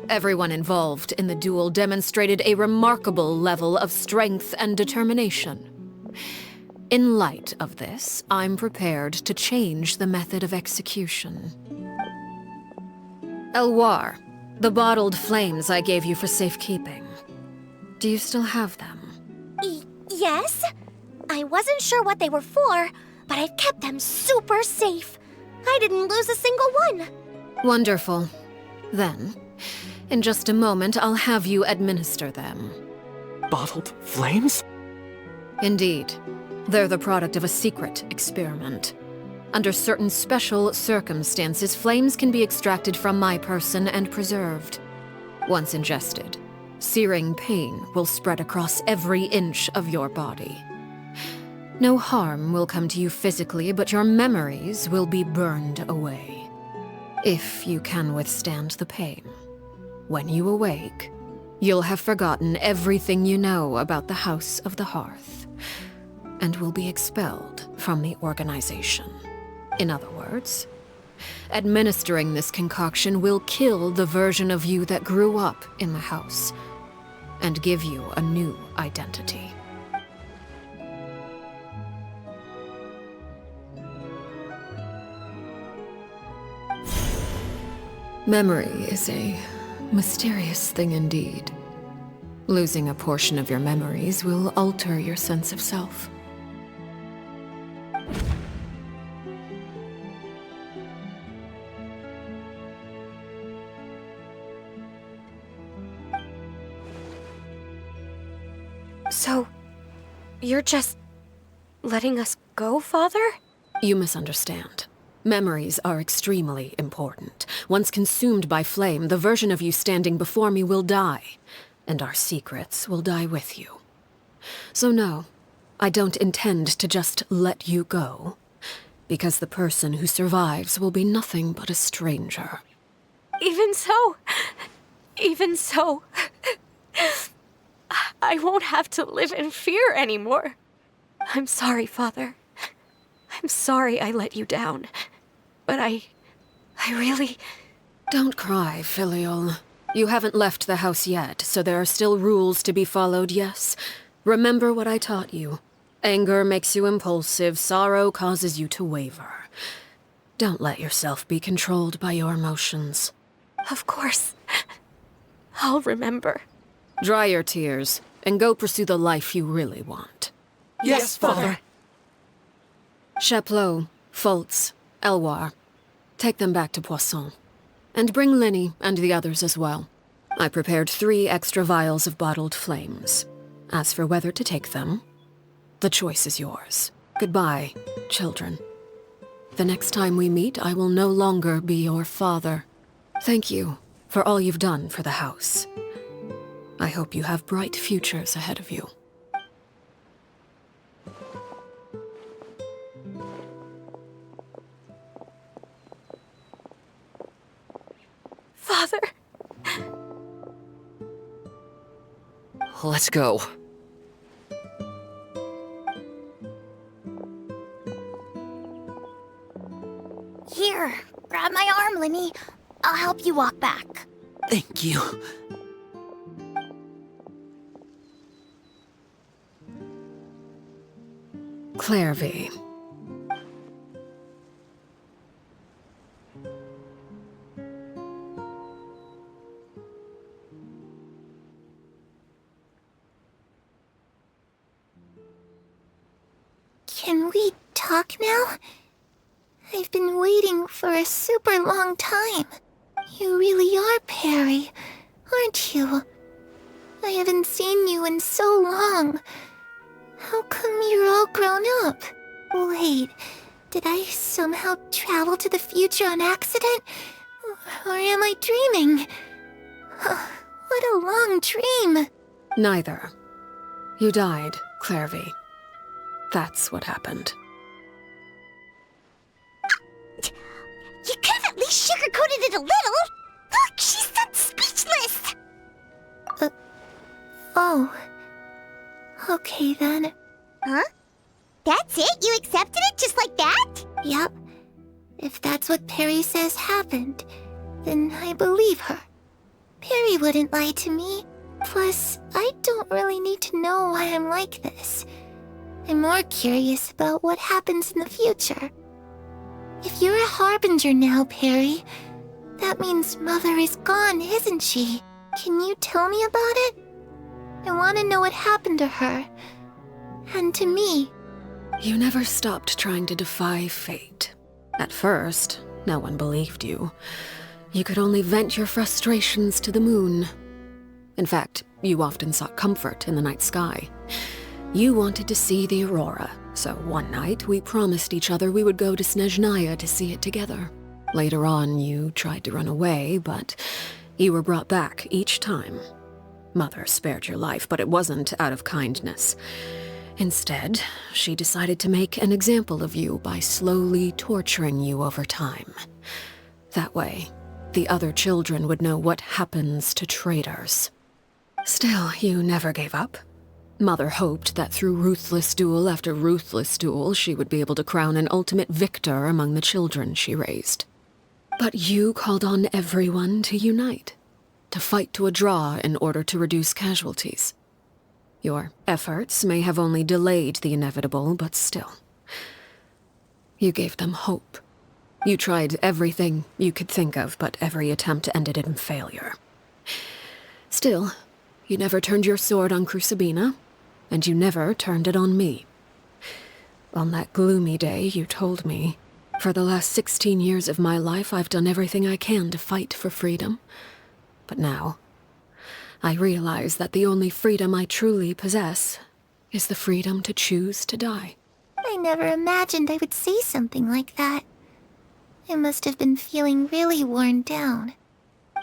everyone involved in the duel demonstrated a remarkable level of strength and determination. In light of this, I'm prepared to change the method of execution. Elwar, the bottled flames I gave you for safekeeping. Do you still have them? Yes? I wasn't sure what they were for, but I've kept them super safe. I didn't lose a single one. Wonderful. Then, in just a moment, I'll have you administer them. Bottled flames? Indeed. They're the product of a secret experiment. Under certain special circumstances, flames can be extracted from my person and preserved. Once ingested, searing pain will spread across every inch of your body. No harm will come to you physically, but your memories will be burned away. If you can withstand the pain. When you awake, you'll have forgotten everything you know about the House of the Hearth, and will be expelled from the organization. In other words, administering this concoction will kill the version of you that grew up in the house, and give you a new identity. Memory is a mysterious thing indeed. Losing a portion of your memories will alter your sense of self. So, you're just letting us go, Father? You misunderstand. Memories are extremely important. Once consumed by flame, the version of you standing before me will die, and our secrets will die with you. So no, I don't intend to just let you go, because the person who survives will be nothing but a stranger. Even so, I won't have to live in fear anymore. I'm sorry, Father. I'm sorry I let you down. But I really... Don't cry, Filial. You haven't left the house yet, so there are still rules to be followed, yes? Remember what I taught you. Anger makes you impulsive, sorrow causes you to waver. Don't let yourself be controlled by your emotions. Of course. I'll remember. Dry your tears, and go pursue the life you really want. Yes, Father. Chaplot, Foltz, Elwar. Take them back to Poisson. And bring Linny and the others as well. I prepared 3 extra vials of bottled flames. As for whether to take them, the choice is yours. Goodbye, children. The next time we meet, I will no longer be your father. Thank you for all you've done for the house. I hope you have bright futures ahead of you. Father. Let's go. Here, grab my arm, Linny. I'll help you walk back. Thank you. Clairvy. Can we talk now? I've been waiting for a super long time. You really are Perry, aren't you? I haven't seen you in so long. How come you're all grown up? Wait, did I somehow travel to the future on accident? Or am I dreaming? What a long dream. Neither. You died, Clairvy. That's what happened. You could have at least sugarcoated it a little. Look, she's done speechless. Oh. Okay then. Huh? That's it? You accepted it just like that? Yep. If that's what Perry says happened, then I believe her. Perry wouldn't lie to me. Plus, I don't really need to know why I'm like this. I'm more curious about what happens in the future. If you're a harbinger now, Perry, that means Mother is gone, isn't she? Can you tell me about it? I want to know what happened to her. And to me. You never stopped trying to defy fate. At first, no one believed you. You could only vent your frustrations to the moon. In fact, you often sought comfort in the night sky. You wanted to see the aurora, so one night we promised each other we would go to Snezhnaya to see it together. Later on, you tried to run away, but you were brought back each time. Mother spared your life, but it wasn't out of kindness. Instead, she decided to make an example of you by slowly torturing you over time. That way, the other children would know what happens to traitors. Still, you never gave up. Mother hoped that through ruthless duel after ruthless duel, she would be able to crown an ultimate victor among the children she raised. But you called on everyone to unite, to fight to a draw in order to reduce casualties. Your efforts may have only delayed the inevitable, but still. You gave them hope. You tried everything you could think of, but every attempt ended in failure. Still, you never turned your sword on Crucibina, and you never turned it on me. On that gloomy day, you told me, for the last 16 years of my life, I've done everything I can to fight for freedom. But now, I realize that the only freedom I truly possess is the freedom to choose to die. I never imagined I would say something like that. I must have been feeling really worn down.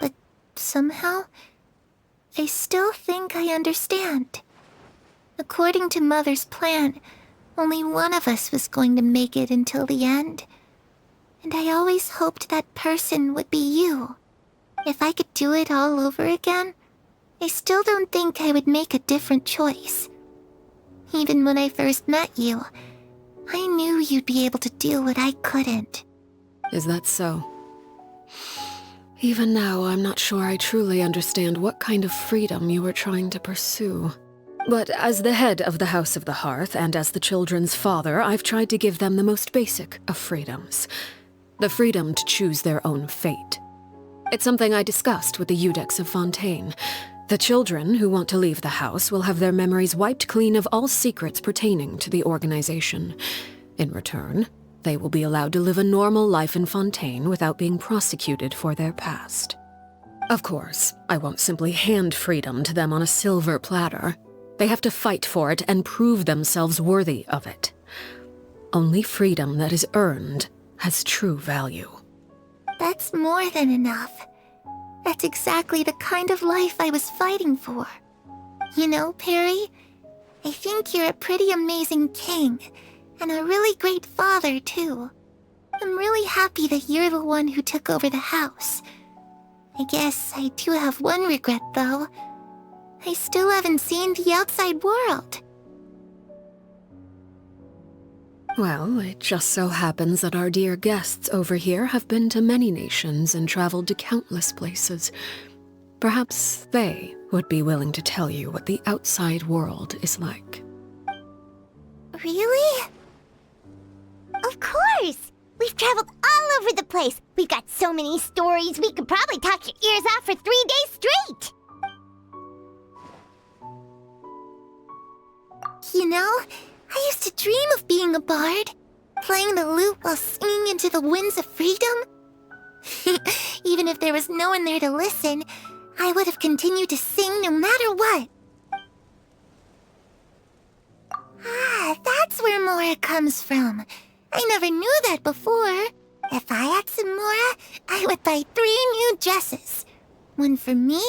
But somehow, I still think I understand. According to Mother's plan, only one of us was going to make it until the end. And I always hoped that person would be you. If I could do it all over again, I still don't think I would make a different choice. Even when I first met you, I knew you'd be able to do what I couldn't. Is that so? Even now, I'm not sure I truly understand what kind of freedom you were trying to pursue. But as the head of the House of the Hearth, and as the children's father, I've tried to give them the most basic of freedoms. The freedom to choose their own fate. It's something I discussed with the Iudex of Fontaine. The children who want to leave the house will have their memories wiped clean of all secrets pertaining to the organization. In return, they will be allowed to live a normal life in Fontaine without being prosecuted for their past. Of course, I won't simply hand freedom to them on a silver platter. They have to fight for it and prove themselves worthy of it. Only freedom that is earned has true value. That's more than enough. That's exactly the kind of life I was fighting for. You know, Perry, I think you're a pretty amazing king, and a really great father, too. I'm really happy that you're the one who took over the house. I guess I do have one regret, though. I still haven't seen the outside world. Well, it just so happens that our dear guests over here have been to many nations and traveled to countless places. Perhaps they would be willing to tell you what the outside world is like. Really? Of course! We've traveled all over the place. We've got so many stories, we could probably talk your ears off for 3 days straight. You know, I used to dream of being a bard, playing the lute while singing into the winds of freedom. Even if there was no one there to listen, I would have continued to sing no matter what. Ah, that's where Mora comes from. I never knew that before. If I had some Mora, I would buy 3 new dresses. One for me,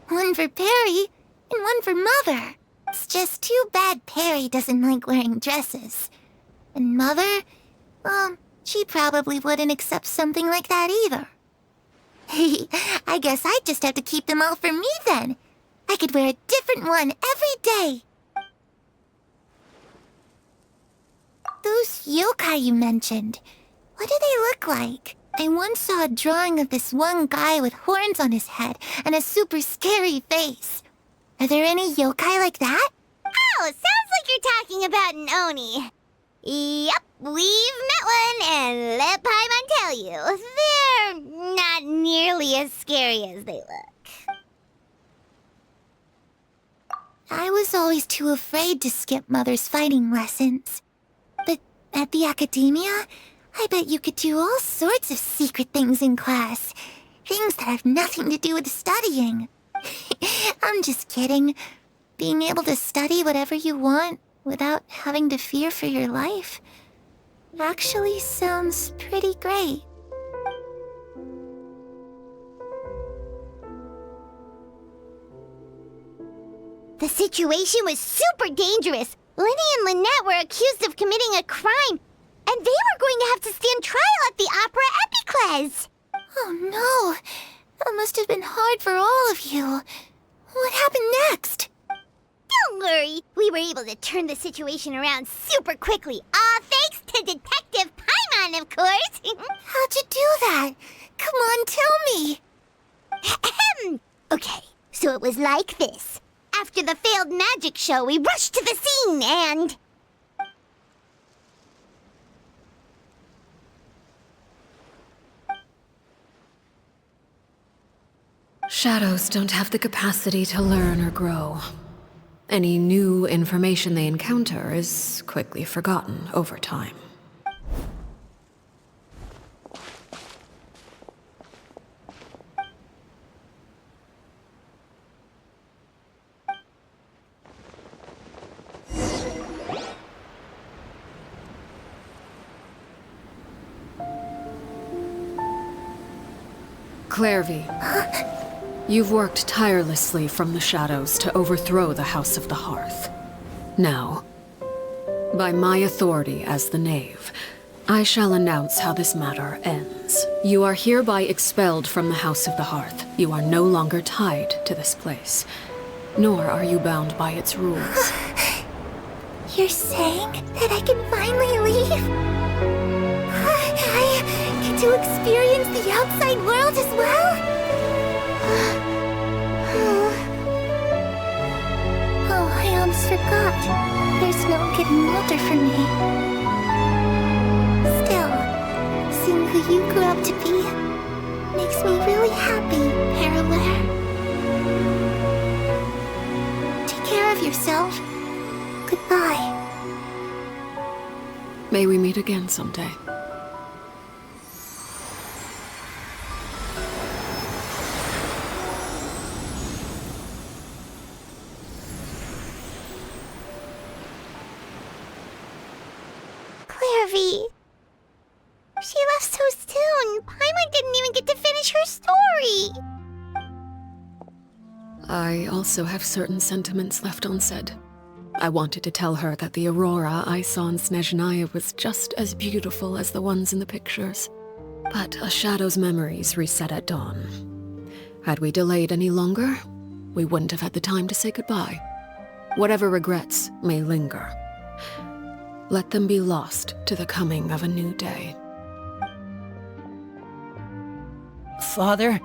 one for Perry, and one for Mother. It's just too bad Perry doesn't like wearing dresses. And Mother, well, she probably wouldn't accept something like that either. I guess I'd just have to keep them all for me then. I could wear a different one every day. Those yokai you mentioned, what do they look like? I once saw a drawing of this one guy with horns on his head and a super scary face. Are there any yokai like that? Oh, sounds like you're talking about an Oni. Yep, we've met one, and let Paimon tell you, they're not nearly as scary as they look. I was always too afraid to skip Mother's fighting lessons. But at the academia, I bet you could do all sorts of secret things in class. Things that have nothing to do with studying. I'm just kidding. Being able to study whatever you want without having to fear for your life actually sounds pretty great. The situation was super dangerous. Lenny and Lynette were accused of committing a crime, and they were going to have to stand trial at the Opera Epicles. Oh no, that must have been hard for all of you. What happened next? Don't worry, we were able to turn the situation around super quickly, all thanks to Detective Paimon, of course. How'd you do that? Come on, tell me. Okay, so it was like this. After the failed magic show, we rushed to the scene and... Shadows don't have the capacity to learn or grow. Any new information they encounter is quickly forgotten over time. Clairvy, you've worked tirelessly from the shadows to overthrow the House of the Hearth. Now, by my authority as the Knave, I shall announce how this matter ends. You are hereby expelled from the House of the Hearth. You are no longer tied to this place, nor are you bound by its rules. You're saying that I can finally leave? I get to experience the outside world as well? Oh, I almost forgot. There's no getting older for me. Still, seeing who you grew up to be makes me really happy, Parallel. Take care of yourself. Goodbye. May we meet again someday. Clairvy. She left so soon. Paimon didn't even get to finish her story. I also have certain sentiments left unsaid. I wanted to tell her that the aurora I saw in Snezhnaya was just as beautiful as the ones in the pictures. But a shadow's memories reset at dawn. Had we delayed any longer, we wouldn't have had the time to say goodbye. Whatever regrets may linger, let them be lost to the coming of a new day. Father?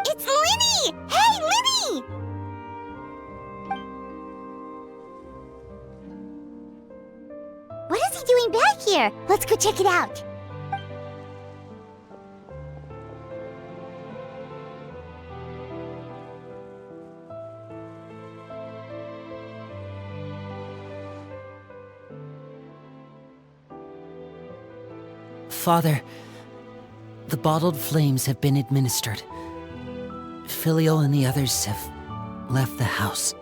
It's Linny! Hey, Linny! What is he doing back here? Let's go check it out. Father, the bottled flames have been administered. Filial and the others have left the house.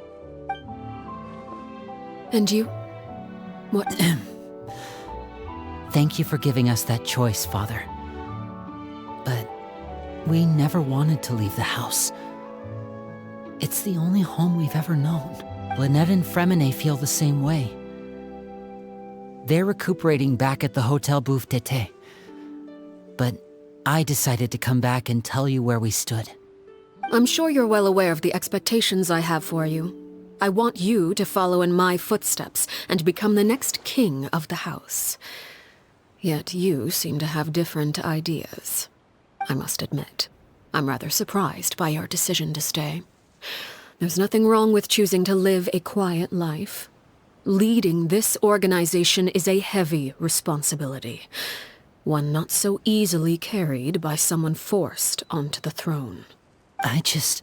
And you? What? Thank you for giving us that choice, Father. But we never wanted to leave the house. It's the only home we've ever known. Lynette and Fremine feel the same way. They're recuperating back at the Hotel Bouffe d'été. But I decided to come back and tell you where we stood. I'm sure you're well aware of the expectations I have for you. I want you to follow in my footsteps and become the next king of the house. Yet you seem to have different ideas. I must admit, I'm rather surprised by your decision to stay. There's nothing wrong with choosing to live a quiet life. Leading this organization is a heavy responsibility. One not so easily carried by someone forced onto the throne. I just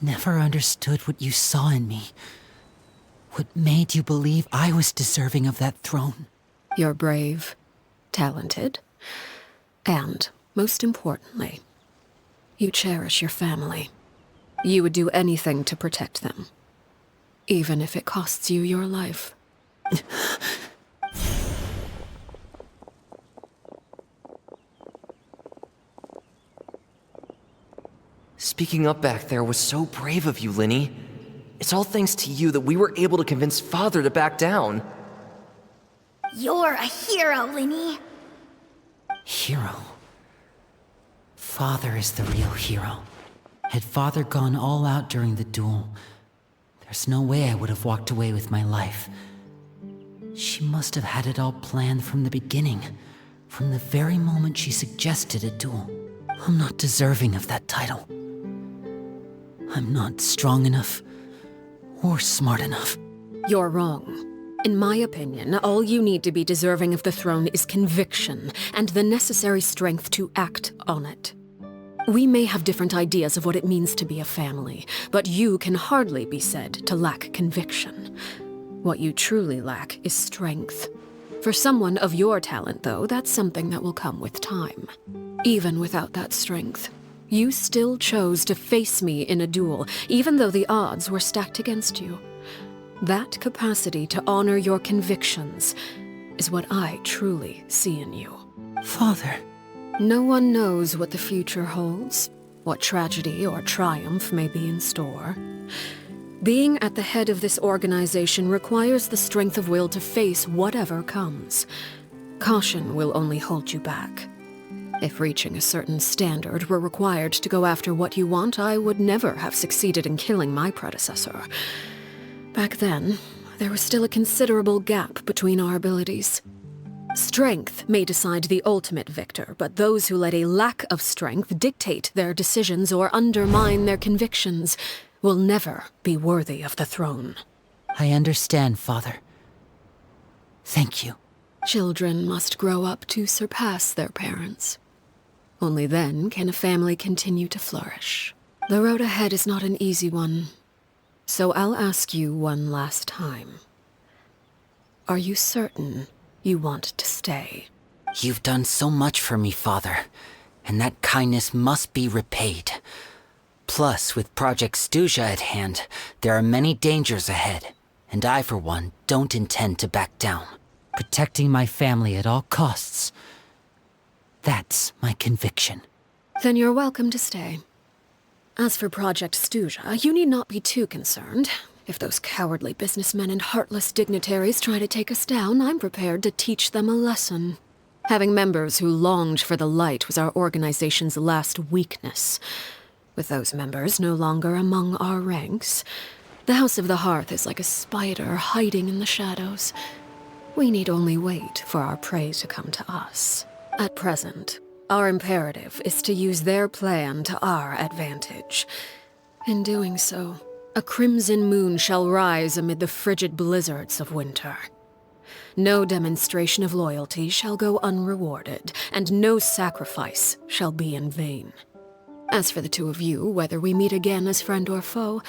never understood what you saw in me. What made you believe I was deserving of that throne? You're brave, talented, and, most importantly, you cherish your family. You would do anything to protect them, even if it costs you your life. Speaking up back there was so brave of you, Linny. It's all thanks to you that we were able to convince Father to back down. You're a hero, Linny. Hero? Father is the real hero. Had Father gone all out during the duel, there's no way I would have walked away with my life. She must have had it all planned from the beginning, from the very moment she suggested a duel. I'm not deserving of that title. I'm not strong enough or smart enough. You're wrong. In my opinion, all you need to be deserving of the throne is conviction and the necessary strength to act on it. We may have different ideas of what it means to be a family, but you can hardly be said to lack conviction. What you truly lack is strength. For someone of your talent, though, that's something that will come with time. Even without that strength, you still chose to face me in a duel, even though the odds were stacked against you. That capacity to honor your convictions is what I truly see in you. Father. No one knows what the future holds, what tragedy or triumph may be in store. Being at the head of this organization requires the strength of will to face whatever comes. Caution will only hold you back. If reaching a certain standard were required to go after what you want, I would never have succeeded in killing my predecessor. Back then, there was still a considerable gap between our abilities. Strength may decide the ultimate victor, but those who let a lack of strength dictate their decisions or undermine their convictions will never be worthy of the throne. I understand, Father. Thank you. Children must grow up to surpass their parents. Only then can a family continue to flourish. The road ahead is not an easy one, so I'll ask you one last time. Are you certain you want to stay? You've done so much for me, Father, and that kindness must be repaid. Plus, with Project Stuja at hand, there are many dangers ahead, and I, for one, don't intend to back down. Protecting my family at all costs. That's my conviction. Then you're welcome to stay. As for Project Stuja, you need not be too concerned. If those cowardly businessmen and heartless dignitaries try to take us down, I'm prepared to teach them a lesson. Having members who longed for the light was our organization's last weakness. With those members no longer among our ranks, the House of the Hearth is like a spider hiding in the shadows. We need only wait for our prey to come to us. At present, our imperative is to use their plan to our advantage. In doing so, a crimson moon shall rise amid the frigid blizzards of winter. No demonstration of loyalty shall go unrewarded, and no sacrifice shall be in vain. As for the two of you, whether we meet again as friend or foe,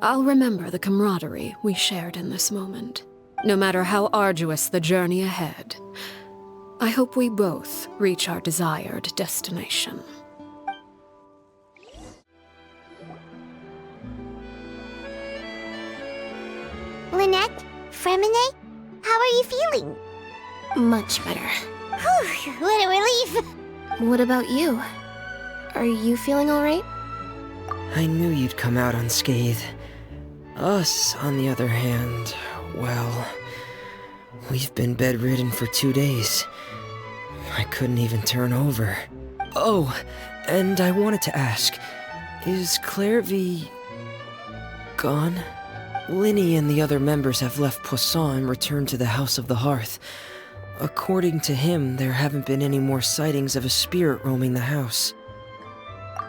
I'll remember the camaraderie we shared in this moment. No matter how arduous the journey ahead, I hope we both reach our desired destination. Lynette? Fremine? How are you feeling? Much better. Whew, what a relief! What about you? Are you feeling all right? I knew you'd come out unscathed. Us, on the other hand, well, we've been bedridden for 2 days. I couldn't even turn over. Oh, and I wanted to ask, is Claire V gone? Linny and the other members have left Poisson and returned to the House of the Hearth. According to him, there haven't been any more sightings of a spirit roaming the house.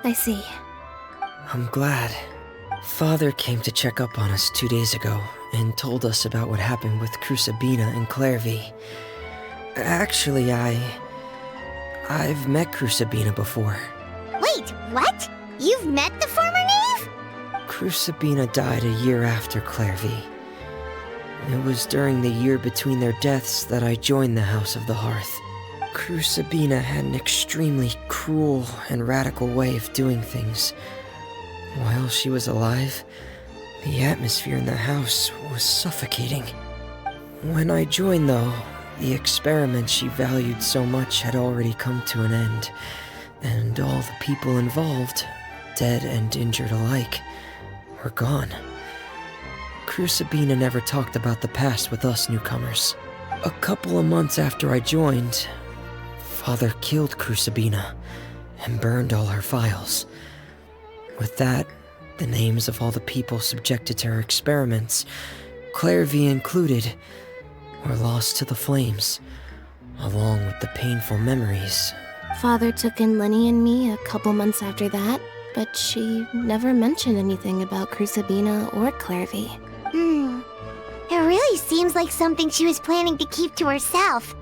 I see. I'm glad. Father came to check up on us 2 days ago and told us about what happened with Crusabina and Claire V. Actually, I've met Crusabina before. Wait, what? You've met the former knave? Crusabina died a year after Claire V. It was during the year between their deaths that I joined the House of the Hearth. Crusabina had an extremely cruel and radical way of doing things. While she was alive, the atmosphere in the house was suffocating. When I joined, though, the experiment she valued so much had already come to an end, and all the people involved, dead and injured alike, were gone. Crusabina never talked about the past with us newcomers. A couple of months after I joined, Father killed Crusabina and burned all her files. With that, the names of all the people subjected to her experiments, Claire V included, were lost to the flames, along with the painful memories. Father took in Lenny and me a couple months after that, but she never mentioned anything about Crusabina or Claire V. It really seems like something she was planning to keep to herself.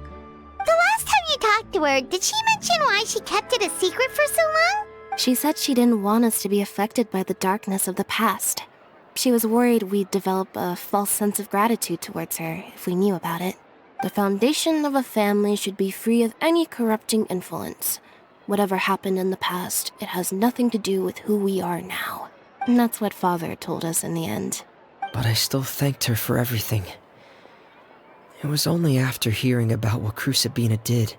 The last time you talked to her, did she mention why she kept it a secret for so long? She said she didn't want us to be affected by the darkness of the past. She was worried we'd develop a false sense of gratitude towards her if we knew about it. The foundation of a family should be free of any corrupting influence. Whatever happened in the past, it has nothing to do with who we are now. And that's what Father told us in the end. But I still thanked her for everything. It was only after hearing about what Crusabina did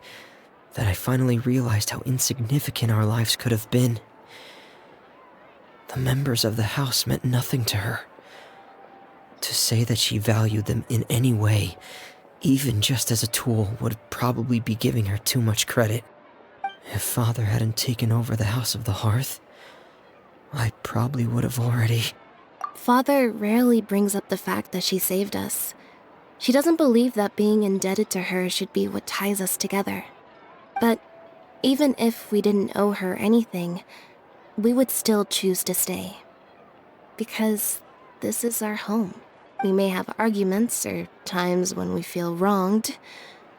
that I finally realized how insignificant our lives could have been. The members of the house meant nothing to her. To say that she valued them in any way, even just as a tool, would probably be giving her too much credit. If Father hadn't taken over the House of the Hearth, I probably would have already... Father rarely brings up the fact that she saved us. She doesn't believe that being indebted to her should be what ties us together. But even if we didn't owe her anything, we would still choose to stay. Because this is our home. We may have arguments or times when we feel wronged.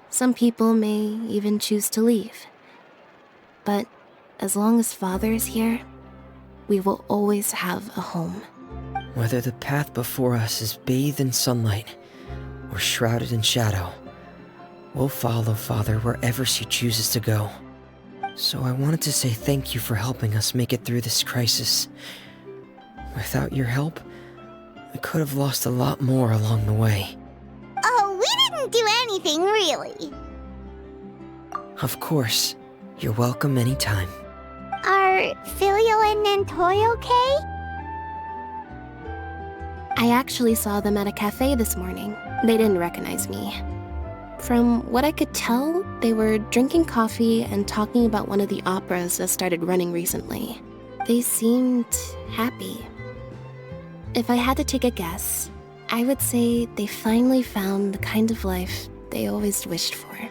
Some people may even choose to leave. But as long as Father is here, we will always have a home. Whether the path before us is bathed in sunlight or shrouded in shadow, we'll follow Father wherever she chooses to go. So I wanted to say thank you for helping us make it through this crisis. Without your help, we could have lost a lot more along the way. Oh, we didn't do anything, really. Of course. You're welcome anytime. Are Filial and Nantoy okay? I actually saw them at a cafe this morning. They didn't recognize me. From what I could tell, they were drinking coffee and talking about one of the operas that started running recently. They seemed happy. If I had to take a guess, I would say they finally found the kind of life they always wished for.